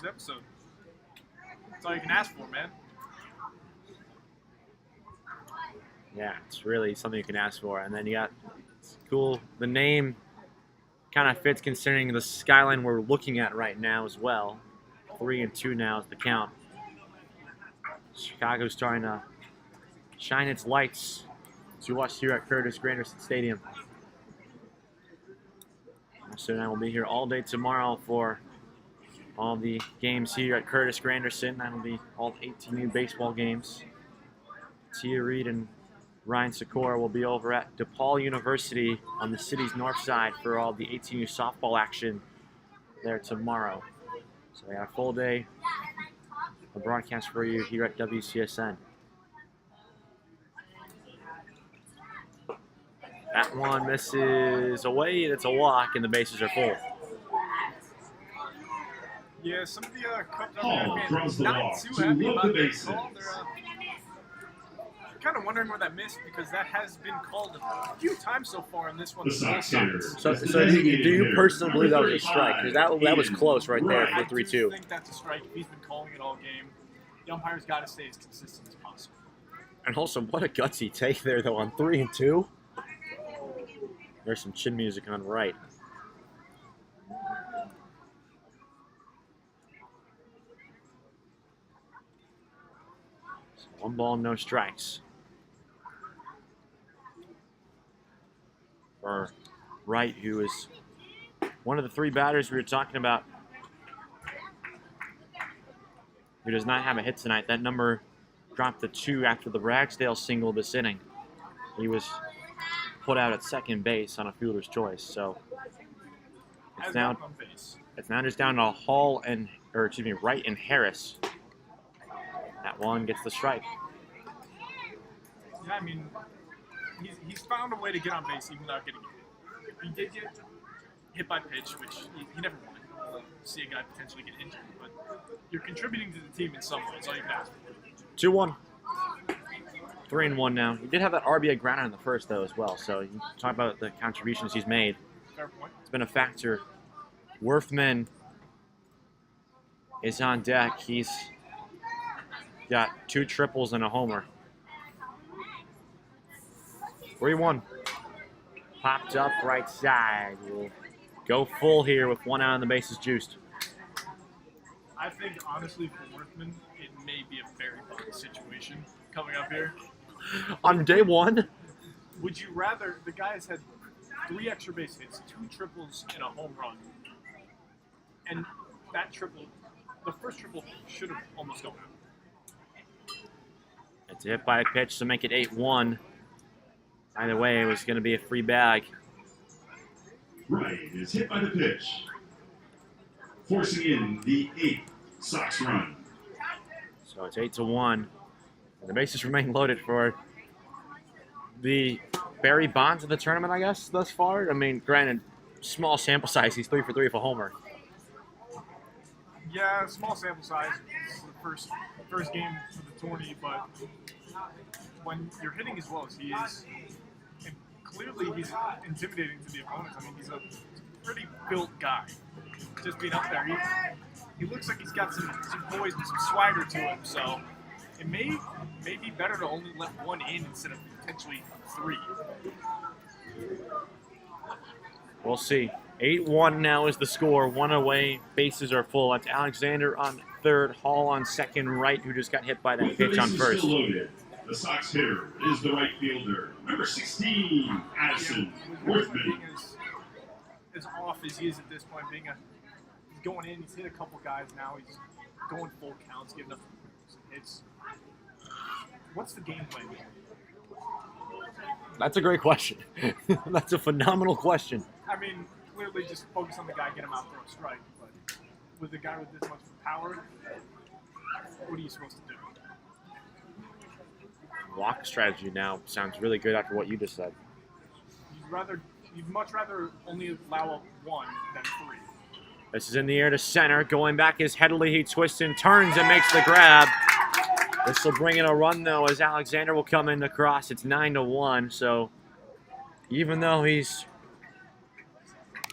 S2: episode. That's all you can ask for, man.
S1: Yeah, it's really something you can ask for. And then you got It's cool. The name kind of fits considering the skyline we're looking at right now as well. 3-2 now is the count. Chicago's starting to shine its lights to us here at Curtis Granderson Stadium. So now we'll be here all day tomorrow for all the games here at Curtis Granderson. That'll be all 18U baseball games. Tia Reed and Ryan Sikora will be over at DePaul University on the city's north side for all the 18U softball action there tomorrow. So we got a full day of broadcast for you here at WCSN. That one misses away, and it's a walk, and the bases are full.
S2: Yeah, some of the Cubs
S4: Hall
S2: out
S4: throws the
S2: there
S4: ball
S2: not too
S4: to
S2: happy
S4: load
S2: about
S4: the
S2: that
S4: bases.
S2: call. They're kind of wondering where that missed because that has been called a few times so far in this one.
S4: The Sox hitter.
S1: So do you personally believe that was a strike? Because that was close right there
S2: I
S1: for
S2: do
S1: 3-2.
S2: think that's a strike. If he's been calling it all game, the umpire's got to stay as consistent as possible.
S1: And also, what a gutsy take there, though, on 3-2. There's some chin music on right. So 1 ball, no strikes. For Wright, who is one of the 3 batters we were talking about, who does not have a hit tonight. That number dropped to 2 after the Ragsdale single this inning. He was put out at second base on a fielder's choice. So it's now just down to Hall and, Wright and Harris. That one gets the strike.
S2: Yeah, I mean, he's found a way to get on base even without getting hit. He did get hit by pitch, which he never wanted. See a guy potentially get injured, but you're contributing to the team in some ways. All you can ask for.
S1: 2-1. 3-1 now. He did have that RBI grounder in the first, though, as well. So you talk about the contributions he's made.
S2: Fair point.
S1: It's been a factor. Worthman is on deck. He's got 2 triples and a homer. 3-1. Popped up right side. We'll go full here with 1 out and the bases juiced.
S2: I think, honestly, for Worthman, it may be a very fun situation coming up here.
S1: On day 1?
S2: Would you rather, the guy's had 3 extra base hits, 2 triples, and a home run. And that triple, the first triple should have almost gone out.
S1: It's a hit by a pitch to make it 8-1. Either way, it was going to be a free bag.
S4: Wright is hit by the pitch, forcing in the 8th Sox run.
S1: So it's 8-1. And the bases remain loaded for the Barry Bonds of the tournament, I guess, thus far. I mean, granted, small sample size. He's 3 for 3 with a homer.
S2: Yeah, small sample size. It's the first game for the tourney, but when you're hitting as well as he is, and clearly he's intimidating to the opponents. I mean, he's a pretty built guy. Just being up there, he looks like he's got some poise and some swagger to him. So it may be better to only let 1 in instead of potentially 3.
S1: We'll see. 8-1 now is the score. 1 away. Bases are full. That's Alexander on third. Hall on second. Wright, who just got hit by that
S4: With the
S1: pitch on
S4: bases
S1: first.
S4: still loaded, the Sox hitter is the right fielder, number 16, Addison Worthman.
S2: Being as off as he is at this point, he's going in, he's hit a couple guys now, he's going full counts, giving up some hits. What's the game plan?
S1: That's a great question. That's a phenomenal question.
S2: I mean, clearly just focus on the guy, get him out for a strike, but with a guy with this much power, what are you supposed to do?
S1: Walk strategy now sounds really good after what you just said.
S2: You'd much rather only allow 1 than 3.
S1: This is in the air to center. Going back is Headley. He twists and turns and makes the grab. This will bring in a run, though, as Alexander will come in across. It's 9-1, so even though he's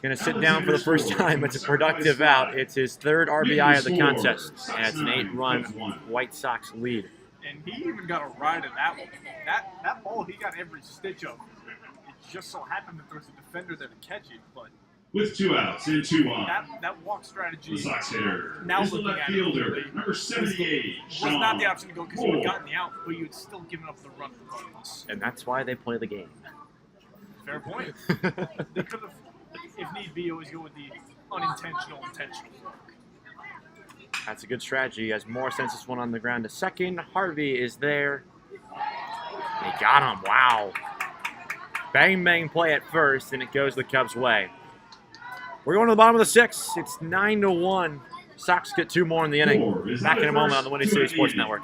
S1: going to sit down for the first time, it's a productive out. It's his 3rd RBI of the contest, and it's an 8-run White Sox lead.
S2: And he even got a ride of that one. That ball, he got every stitch of. It just so happened that there was a defender there to catch it, but
S4: With 2 outs and 2 on.
S2: that walk strategy.
S4: The Sox hitter
S2: Now
S4: is the
S2: looking
S4: left
S2: at it,
S4: fielder,
S2: really,
S4: number 78,
S2: was
S4: Sean
S2: not the option to go because he would have
S4: Moore.
S2: gotten the out, but you'd still given up the run regardless.
S1: And that's why they play the game.
S2: Fair point. They could have, if need be, always go with the unintentional, intentional walk.
S1: That's a good strategy as Moore sends this one on the ground to second. Harvey is there. They got him. Wow. Bang, bang play at first, and it goes the Cubs' way. We're going to the bottom of the 6th. It's 9-1. Sox get 2 more in the inning.
S4: Moore is
S1: Back in a
S4: the
S1: moment
S4: first
S1: on the Windy
S4: to
S1: City
S4: the
S1: Sports
S4: inning.
S1: Network.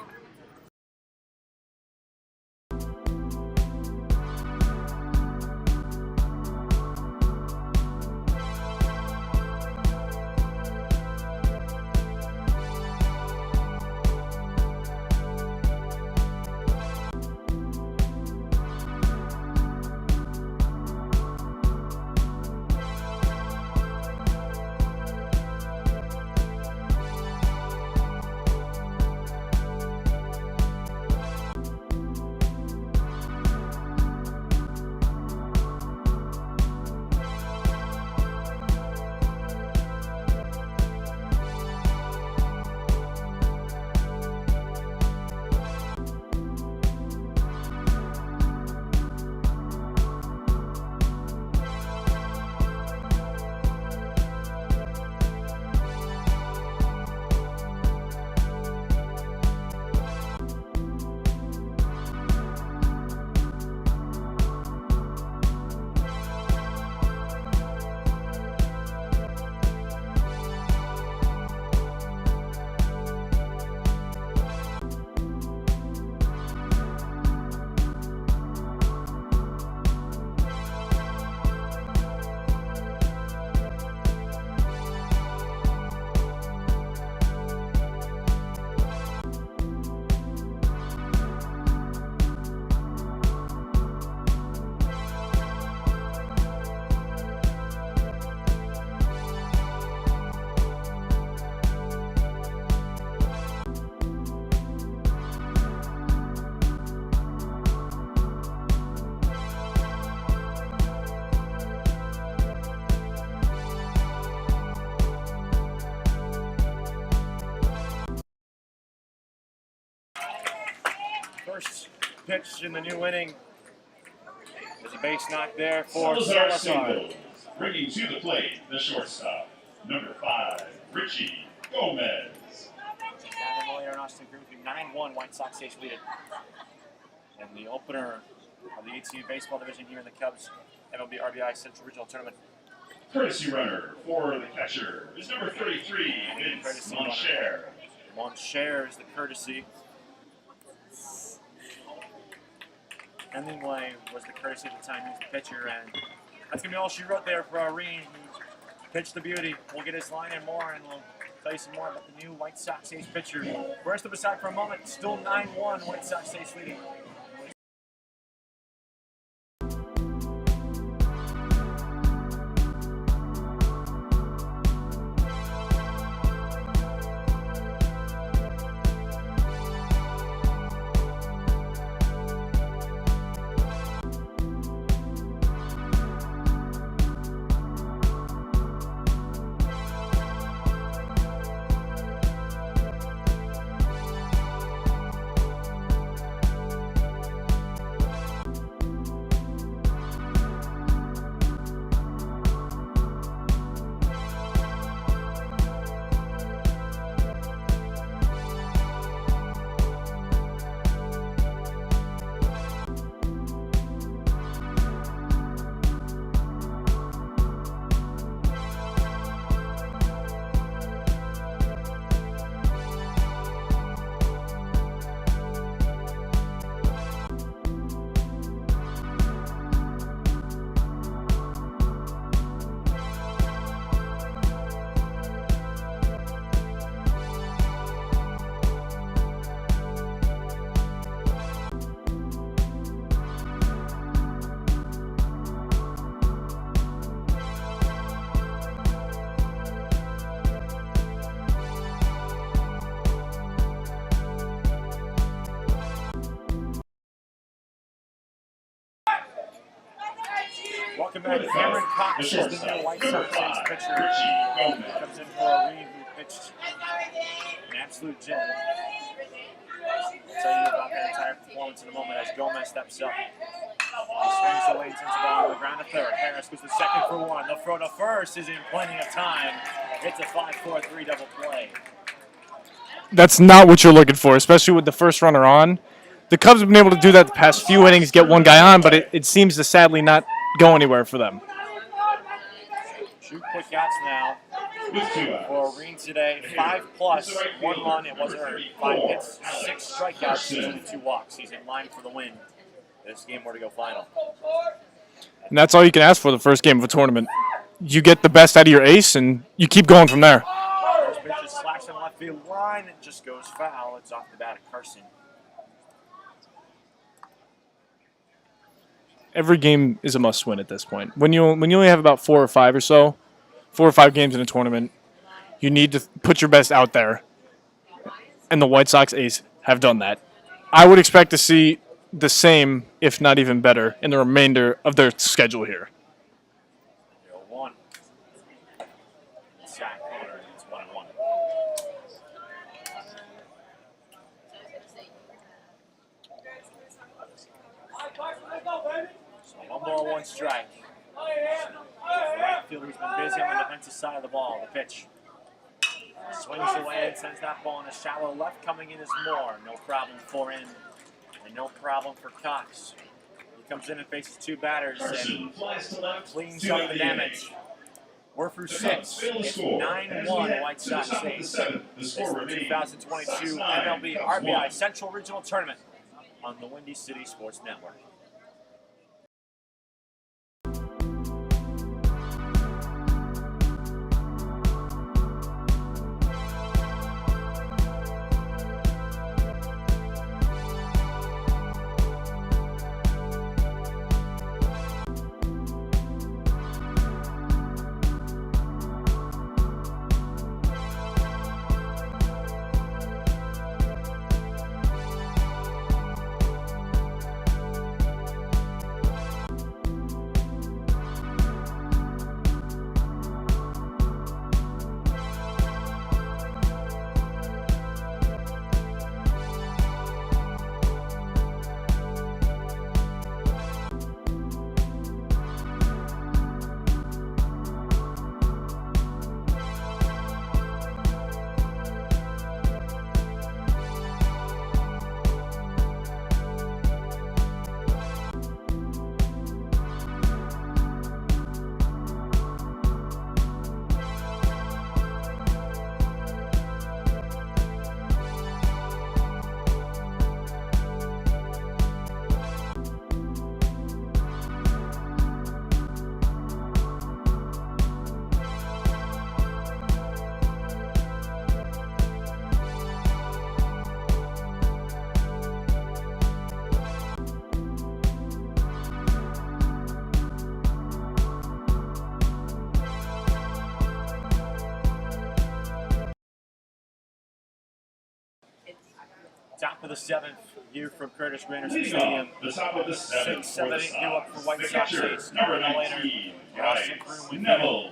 S1: First pitch in the new inning. There's a base knock there for
S4: Salazar
S1: Salazar.
S4: singles, bringing to the plate the shortstop, number 5, Richie Gomez.
S1: Earlier in Austin Group, 9-1 White Sox Ace lead. And the opener of the ATV baseball division here in the Cubs MLB RBI Central Regional Tournament.
S4: Courtesy runner for the catcher is number 33, Vince Moncher.
S1: Moncher is the courtesy. Hemingway was the courtesy at the time. He was the pitcher, and that's going to be all she wrote there for Irene, who pitched the beauty. We'll get his line and more, and we'll tell you some more about the new White Sox Ace pitcher. We're step aside for a moment. Still 9-1 White Sox Ace leading. Cameron Cox is the new White Sox ace pitcher. Comes in for a Reed, who pitched an absolute gem. I'll tell you about that entire performance in a moment as Gomez steps up. He swings away and sends the ball on the ground to third. Harris goes to second for one. The throw to first is in plenty of time. It's a 5-4-3 double play.
S7: That's not what you're looking for, especially with the first runner on. The Cubs have been able to do that the past few innings, get one guy on, but it seems to sadly not go anywhere for them.
S1: 2 quick outs now for Reen today. 5+, 1 run, it wasn't earned. 5 hits, 6 strikeouts, only 2 walks. He's in line for the win. This game were to go final.
S7: And that's all you can ask for the first game of a tournament. You get the best out of your ace, and you keep going from there.
S1: First pitch is slashed on the left field line. It just goes foul. It's off the bat of Carson.
S7: Every game is a must-win at this point. When you only have about 4 or 5 or so, 4 or 5 games in a tournament, you need to put your best out there. And the White Sox ace have done that. I would expect to see the same, if not even better, in the remainder of their schedule here.
S1: 0-1. Zach Conner, it's 1-1. So 1 ball, 1 strike. Right fielder's been busy on the defensive side of the ball. The pitch. Swings away and sends that ball in a shallow left. Coming in is Moore. No problem for him. And no problem for Cox. He comes in and faces 2 batters and cleans up the damage. We're through 6. It's 9-1 White Sox ace. It's the 2022 MLB RBI Central Regional Tournament on the Windy City Sports Network. Top of the 7th here from Curtis Granderson Stadium. 6, 7, 8 new up for White Sox ace.
S4: Number
S1: Later,
S4: 19,
S1: Austin Crew with
S4: Neville.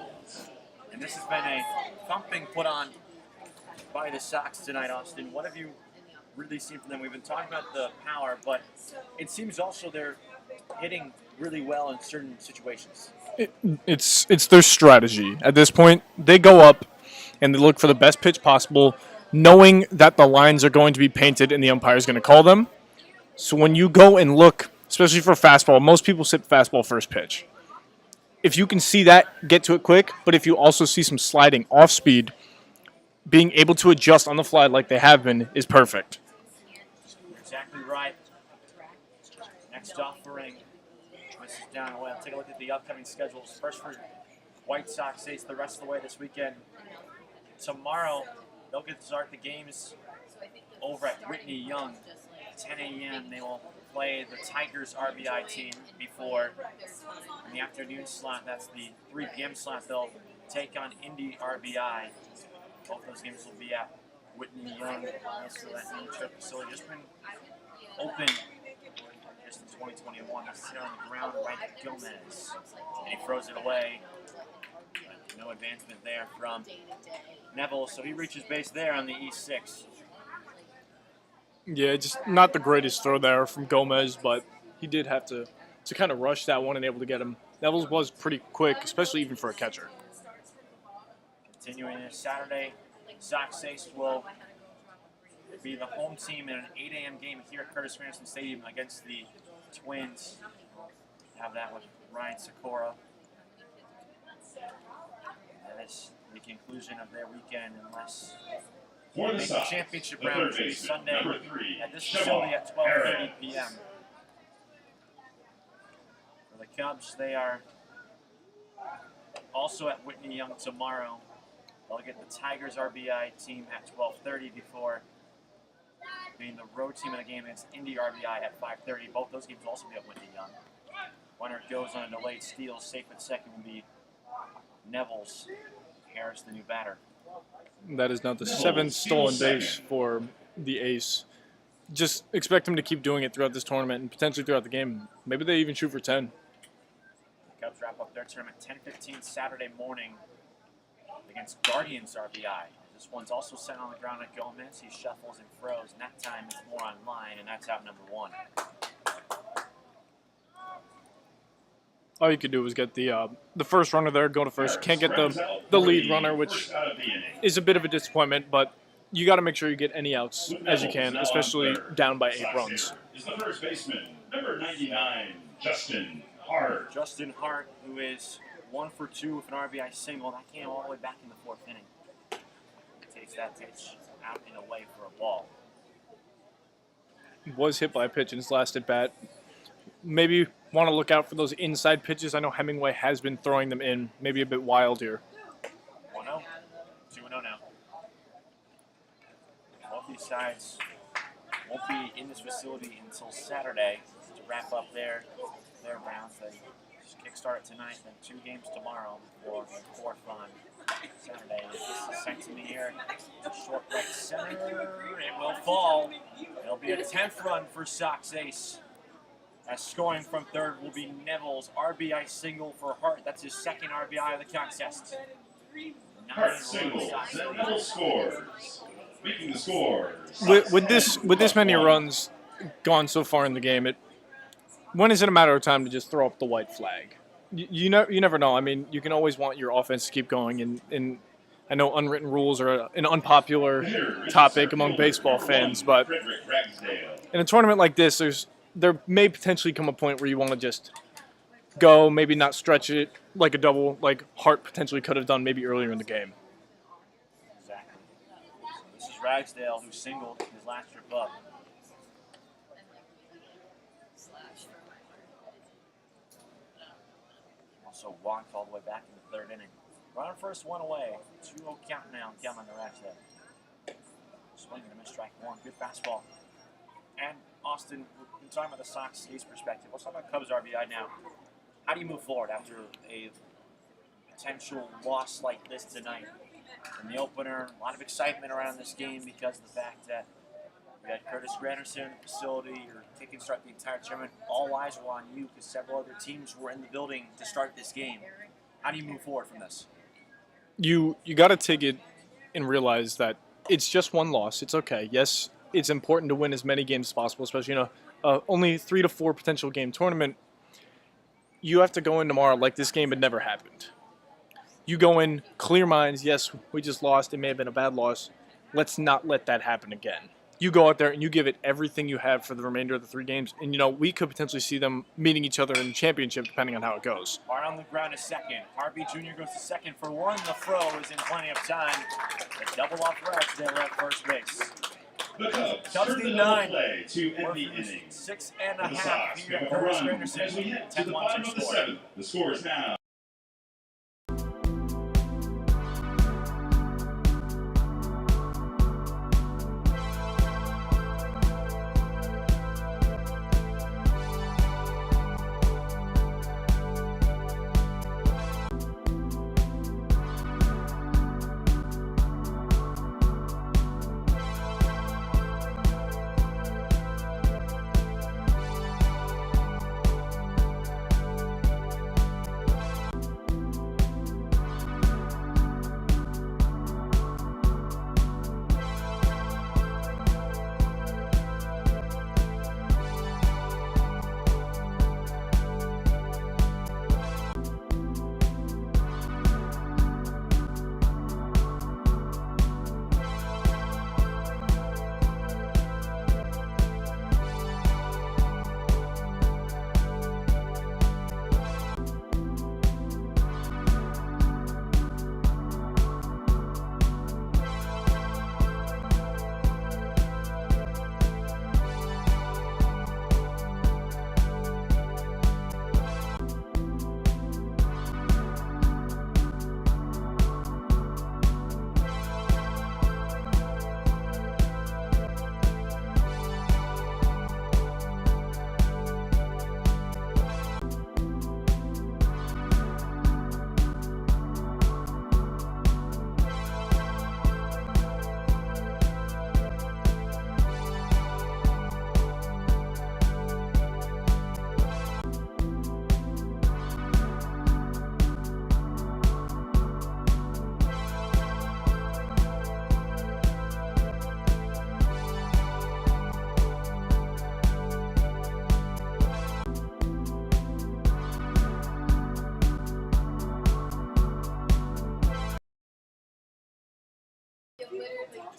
S1: And this has been a thumping put on by the Sox tonight, Austin. What have you really seen from them? We've been talking about the power, but it seems also they're hitting really well in certain situations.
S7: It's their strategy. At this point, they go up and they look for the best pitch possible, knowing that the lines are going to be painted and the umpire is going to call them. So when you go and look, especially for fastball, most people sit fastball first pitch. If you can see that, get to it quick, but if you also see some sliding off speed, being able to adjust on the fly like they have been is perfect.
S1: You're exactly right. Next offering. This is down away. Let's take a look at the upcoming schedules. First for White Sox ace the rest of the way this weekend. Tomorrow, they'll get to start the games over at Whitney Young. 10 a.m. they will play the Tigers RBI team before in the afternoon slot. That's the 3 p.m. slot. They'll take on Indy RBI. Both those games will be at Whitney Young. Also, that new turf facility just been open just 2021. He's sitting on the ground right at Gomez. And he throws it away. No advancement there from Neville, so he reaches base there on the E6.
S7: Yeah, just not the greatest throw there from Gomez, but he did have to kind of rush that one and able to get him. Neville's was pretty quick, especially even for a catcher.
S1: Continuing this Saturday, SOX ACE will be the home team in an 8 a.m. game here at Curtis Granderson Stadium against the Twins. Have that with Ryan Sikora. That is the conclusion of their weekend, unless
S4: For the
S1: the
S4: Sox,
S1: championship
S4: the
S1: round,
S4: third
S1: which will be
S4: baseman,
S1: Sunday
S4: number 3,
S1: at this facility at 12:30
S4: Perez.
S1: p.m. For the Cubs, they are also at Whitney Young tomorrow. They'll get the Tigers RBI team at 12:30 before being the road team in the game against Indy RBI at 5:30. Both those games will also be at Whitney Young. Winner goes on a delayed steal. Safe at second will be Neville's. Harris, the new batter.
S7: That is now the 7th stolen base for the Ace. Just expect him to keep doing it throughout this tournament and potentially throughout the game. Maybe they even shoot for 10.
S1: The Cubs wrap up their tournament 10:15 Saturday morning against Guardians RBI. This one's also sent on the ground at Gomez. He shuffles and throws, and that time it's more on line, and that's out number 1.
S7: All you could do was get the first runner there, go to first. Can't get the lead runner, which is a bit of a disappointment, but you got to make sure you get any outs as you can, especially down by 8 runs.
S4: Is the first baseman, number 99, Justin Hart.
S1: Justin Hart, who is 1 for 2 with an RBI single. That came all the way back in the 4th inning. Takes that pitch out and away for a ball.
S7: Was hit by a pitch in his last at bat. Maybe want to look out for those inside pitches. I know Hemingway has been throwing them in, maybe a bit wild here.
S1: 1-0. 2-0 now. Both these sides won't be in this facility until Saturday to wrap up their rounds. They just kickstart it tonight, then 2 games tomorrow before the 4th on Saturday. This is sent to the air. Short right center. It will fall. It'll be a 10th run for SOX ACE. As scoring from third will be Neville's RBI single for Hart. That's his 2nd RBI of the contest.
S4: Hart singles, and Neville scores. Making the scores.
S7: With this many runs gone so far in the game, when is it a matter of time to just throw up the white flag? You never know. I mean, you can always want your offense to keep going, and I know unwritten rules are an unpopular topic among baseball fans, but in a tournament like this, there may potentially come a point where you want to just go, maybe not stretch it like a double, like Hart potentially could have done maybe earlier in the game.
S1: Exactly. So this is Ragsdale, who singled his last trip up. Also walked all the way back in the 3rd inning. Runner first, 1 away. 2-0 count now. Count on the Ragsdale. Swing and a miss, strike 1. Good fastball. And Austin, we're talking about the SOX ACE perspective. Let's talk about Cubs RBI now. How do you move forward after a potential loss like this tonight? In the opener, a lot of excitement around this game because of the fact that we had Curtis Granderson facility, or kick and start the entire tournament. All eyes were on you because several other teams were in the building to start this game. How do you move forward from this?
S7: You got to take it and realize that it's just one loss. It's okay. Yes, it's important to win as many games as possible, especially in a only 3 to 4 potential game tournament. You have to go in tomorrow like this game had never happened. You go in clear minds. Yes, we just lost. It may have been a bad loss. Let's not let that happen again. You go out there and you give it everything you have for the remainder of the 3 games. And, we could potentially see them meeting each other in the championship depending on how it goes.
S1: Hart on the ground is second. Harvey Jr. goes to second for 1. The throw is in plenty of time. The double off Ragsdale at first base.
S4: The Cubs
S1: Cubs
S4: turn the
S1: need
S4: double
S1: 9.
S4: play to end
S1: We're
S4: the
S1: from
S4: inning.
S1: 6.5
S4: The Sox
S1: here
S4: give
S1: at
S4: up a
S1: Curtis
S4: run
S1: Granderson.
S4: as we hit to
S1: 10
S4: the
S1: runs
S4: bottom
S1: are
S4: of the
S1: scored.
S4: 7th. The score is now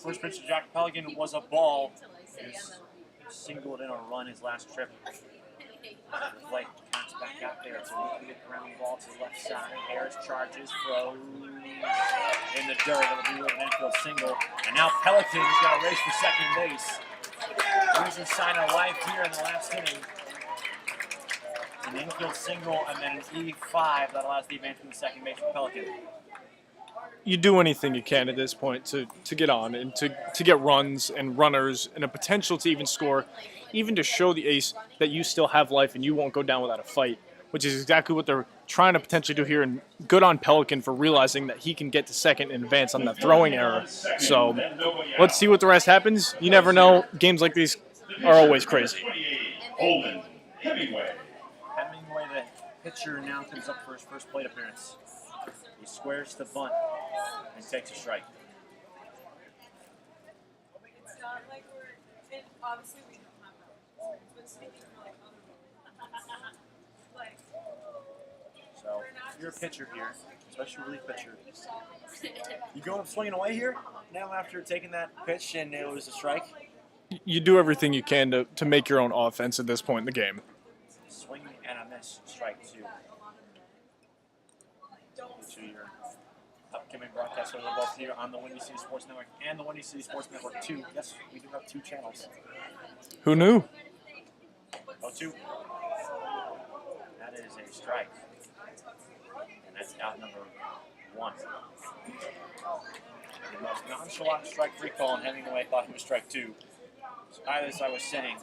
S1: First pitch to Jack Pelican was a ball. He's singled in a run his last trip. Blake comes back out there. It's a weakly ground ball to the left side. Harris charges, throws in the dirt. It'll be an infield single. And now Pelican's got a race for second base. Here's a sign of life here in the last inning. An infield single and then an E5 that allows the advancement to second base for Pelican.
S7: You do anything you can at this point to get on and to get runs and runners and a potential to even score, even to show the ace that you still have life and you won't go down without a fight, which is exactly what they're trying to potentially do here. And good on Pelican for realizing that he can get to second and advance on that throwing error. So let's see what the rest happens. You never know. Games like these are always crazy.
S4: Hemingway,
S1: the pitcher, now comes up for his first plate appearance. He squares the bunt and takes a strike.
S8: It's not like obviously we don't have that, but speaking for like other like.
S1: So if you're a pitcher here, especially a relief pitcher, you going up swinging away here now after taking that pitch and it was a strike?
S7: You do everything you can to make your own offense at this point in the game.
S1: Swing and a miss, strike two. To your upcoming broadcast over both here on the Windy City Sports Network and the Windy City Sports Network 2. Yes, we do have 2 channels.
S7: Who knew?
S1: Oh, 2. That is a strike. And that's out number 1. The most nonchalant strike 3 call, and Hemingway thought it was strike 2. So, as I was saying,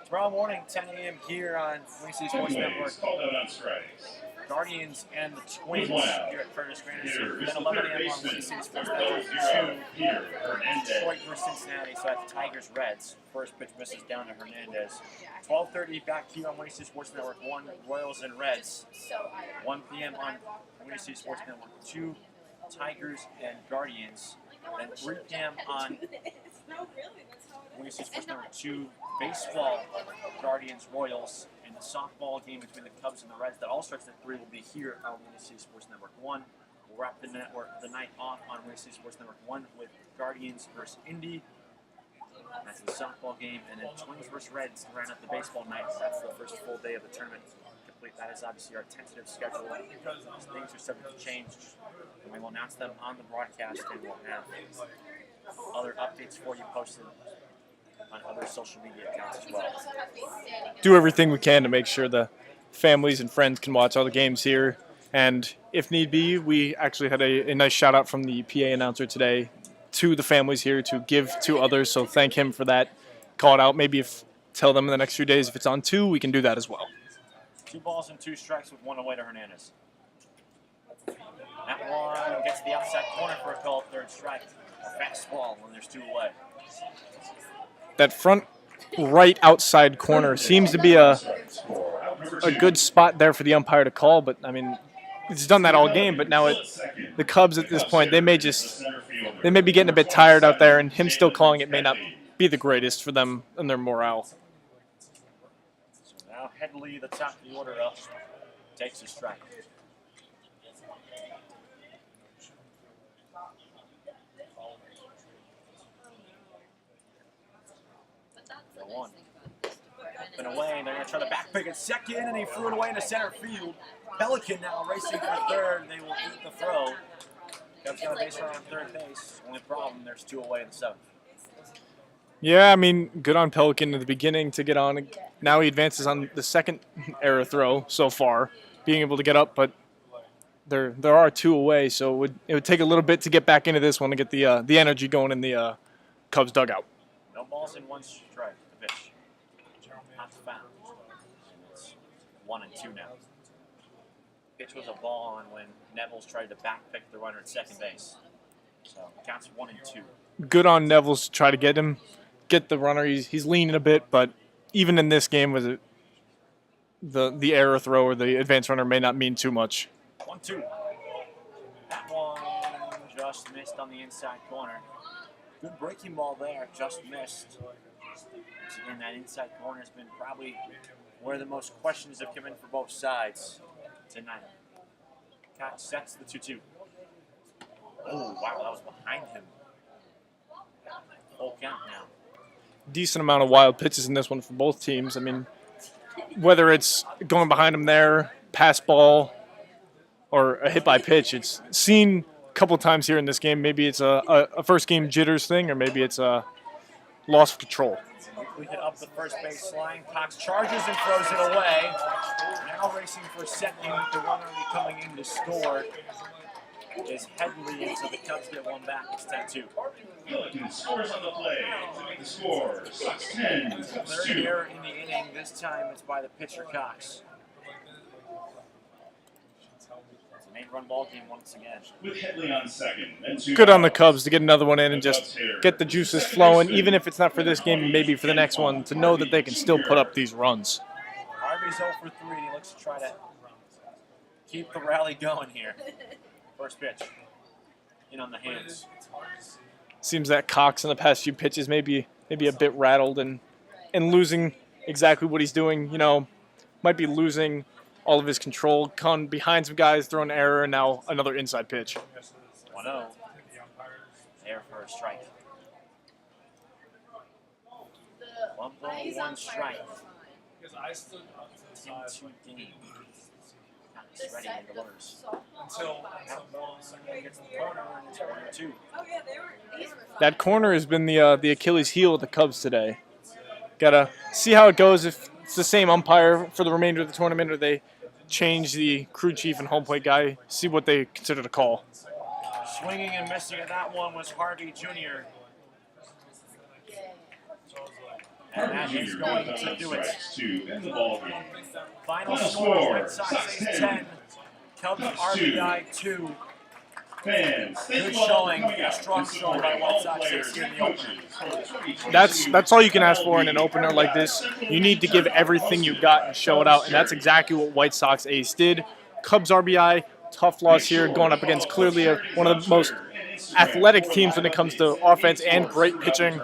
S1: tomorrow morning, 10 a.m. here on Windy City Sports Network.
S4: called out on strikes.
S1: Guardians and the Twins here at Curtis Granderson. Then 11 a.m. on Windy City Sports Network 2. Detroit versus Cincinnati, so that's Tigers Reds. First pitch misses down to Hernandez. 12:30 back here on Windy City Sports Network 1, Royals and Reds. 1 p.m. on Windy City Sports Network 2, Tigers and Guardians. Then 3 p.m. on Windy City Sports Network 2, baseball, Guardians, Royals, and the softball game between the Cubs and the Reds that all starts at 3 will be here on Windy City Sports Network 1. We'll wrap the night off on Windy City Sports Network 1 with Guardians versus Indy. That's the softball game, and then Twins versus Reds to round out the baseball night. That's the first full day of the tournament complete. That is obviously our tentative schedule. Things are subject to change, and we will announce them on the broadcast, and we'll have other updates for you posted on other social media accounts as well.
S7: Do everything we can to make sure the families and friends can watch all the games here. And if need be, we actually had a nice shout out from the PA announcer today to the families here to give to others. So thank him for that. Call it out. Maybe tell them in the next few days if it's on 2, we can do that as well.
S1: 2 balls and 2 strikes with 1 away to Hernandez. That one gets the outside corner for a called 3rd strike. A fastball when there's 2 away.
S7: That front right outside corner seems to be a good spot there for the umpire to call, but I mean, it's done that all game. But now the Cubs at this point, they may be getting a bit tired out there, and him still calling it may not be the greatest for them and their morale.
S1: So now Headley, the top of the order up, takes a strike. One. Up and away, and they're going to try to back pick at second, and he threw it away into center field. Pelican now racing for 3rd, and they will eat the throw. Cubs got a base runner on 3rd base. Only problem, there's 2 away in the 7th.
S7: Yeah, I mean, good on Pelican in the beginning to get on. Now he advances on the 2nd error throw so far, being able to get up, but there are 2 away, so it would take a little bit to get back into this one to get the energy going in the Cubs dugout.
S1: No balls in 1 strike. The pitch. Not found. It's 1 and 2 now. Pitch was a ball on when Nevels tried to back pick the runner at second base. So counts 1 and 2.
S7: Good on Nevels to try to get the runner. He's leaning a bit, but even in this game, with the error throw or the advanced runner may not mean too much.
S1: 1-2. That one just missed on the inside corner. Good breaking ball there, just missed. Once again, that inside corner has been probably where the most questions have come in for both sides tonight. Koch sets the 2-2. Oh, wow, that was behind him. Full count now.
S7: Decent amount of wild pitches in this one for both teams. I mean, whether it's going behind them there, pass ball, or a hit by pitch, it's seen a couple times here in this game. Maybe it's a first game jitters thing, or maybe it's a loss of control.
S1: We hit up the first base line. Cox charges and throws it away. Now racing for second. The runner coming in to score is Headley, and so the Cubs get one back. It's 10-2.
S4: Milliken scores on the play. The score, Sox 10, Cubs
S1: Third
S4: 2.
S1: error in the inning. This time it's by the pitcher Cox. It's a main run ball game once again.
S4: With Headley on second. And 2
S7: Good on the
S4: outs.
S7: Cubs to get another one in and just get the juices flowing, even if it's not for this game, maybe for the next one, to know that they can still put up these runs.
S1: Harvey's 0 for 3, and he looks to try to keep the rally going here. First pitch. In on the hands.
S7: Seems that Cox in the past few pitches maybe a bit rattled and losing exactly what he's doing. You know, might be losing all of his control. Gone behind some guys, thrown an error, and now another inside pitch.
S1: 1-0. There for a strike. 1 ball, 1 strike. Into game. Cox ready in the orders. That one gets the corner, and it's 1-2.
S8: Oh yeah, they were.
S7: That corner has been the Achilles heel of the Cubs today. Gotta see how it goes. If it's the same umpire for the remainder of the tournament, or they change the crew chief and home plate guy. See what they consider the call.
S1: Swinging and missing at that one was Harvey Jr. And that is going to do it.
S4: To end the ball game.
S1: Final score, Red Sox Ace 10, Cubs RBI 2.
S4: Fans,
S1: Good showing, a strong showing by Red Sox Ace here in the opener.
S7: That's all you can ask for in an opener like this. You need to give everything you got and show it out, and that's exactly what White Sox Ace did. Cubs RBI, tough loss here, going up against clearly one of the most athletic teams when it comes to offense and great pitching.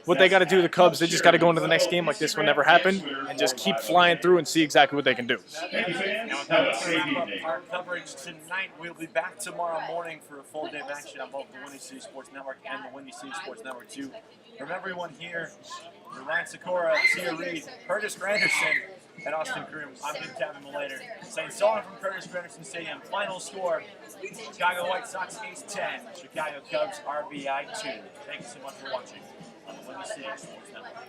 S7: What they got to do, the Cubs, they just got to go into the next game like this one never happened and just keep flying through and see exactly what they can do.
S4: Thank you, fans.
S1: Now,
S4: Have a
S1: that's
S4: safe
S1: wrap up
S4: evening.
S1: our coverage tonight. We'll be back tomorrow morning for a full day of action on both the Windy City Sports Network and the Windy City Sports Network 2. From everyone here, Ryan Sikora, Tia Reed, Curtis Granderson, and Austin Groom, I'm Big Kevin Malater, saying so long from Curtis Granderson Stadium. Final score, Chicago White Sox Ace 10, Chicago Cubs RBI 2. Thank you so much for watching on the Windy City Sports Network.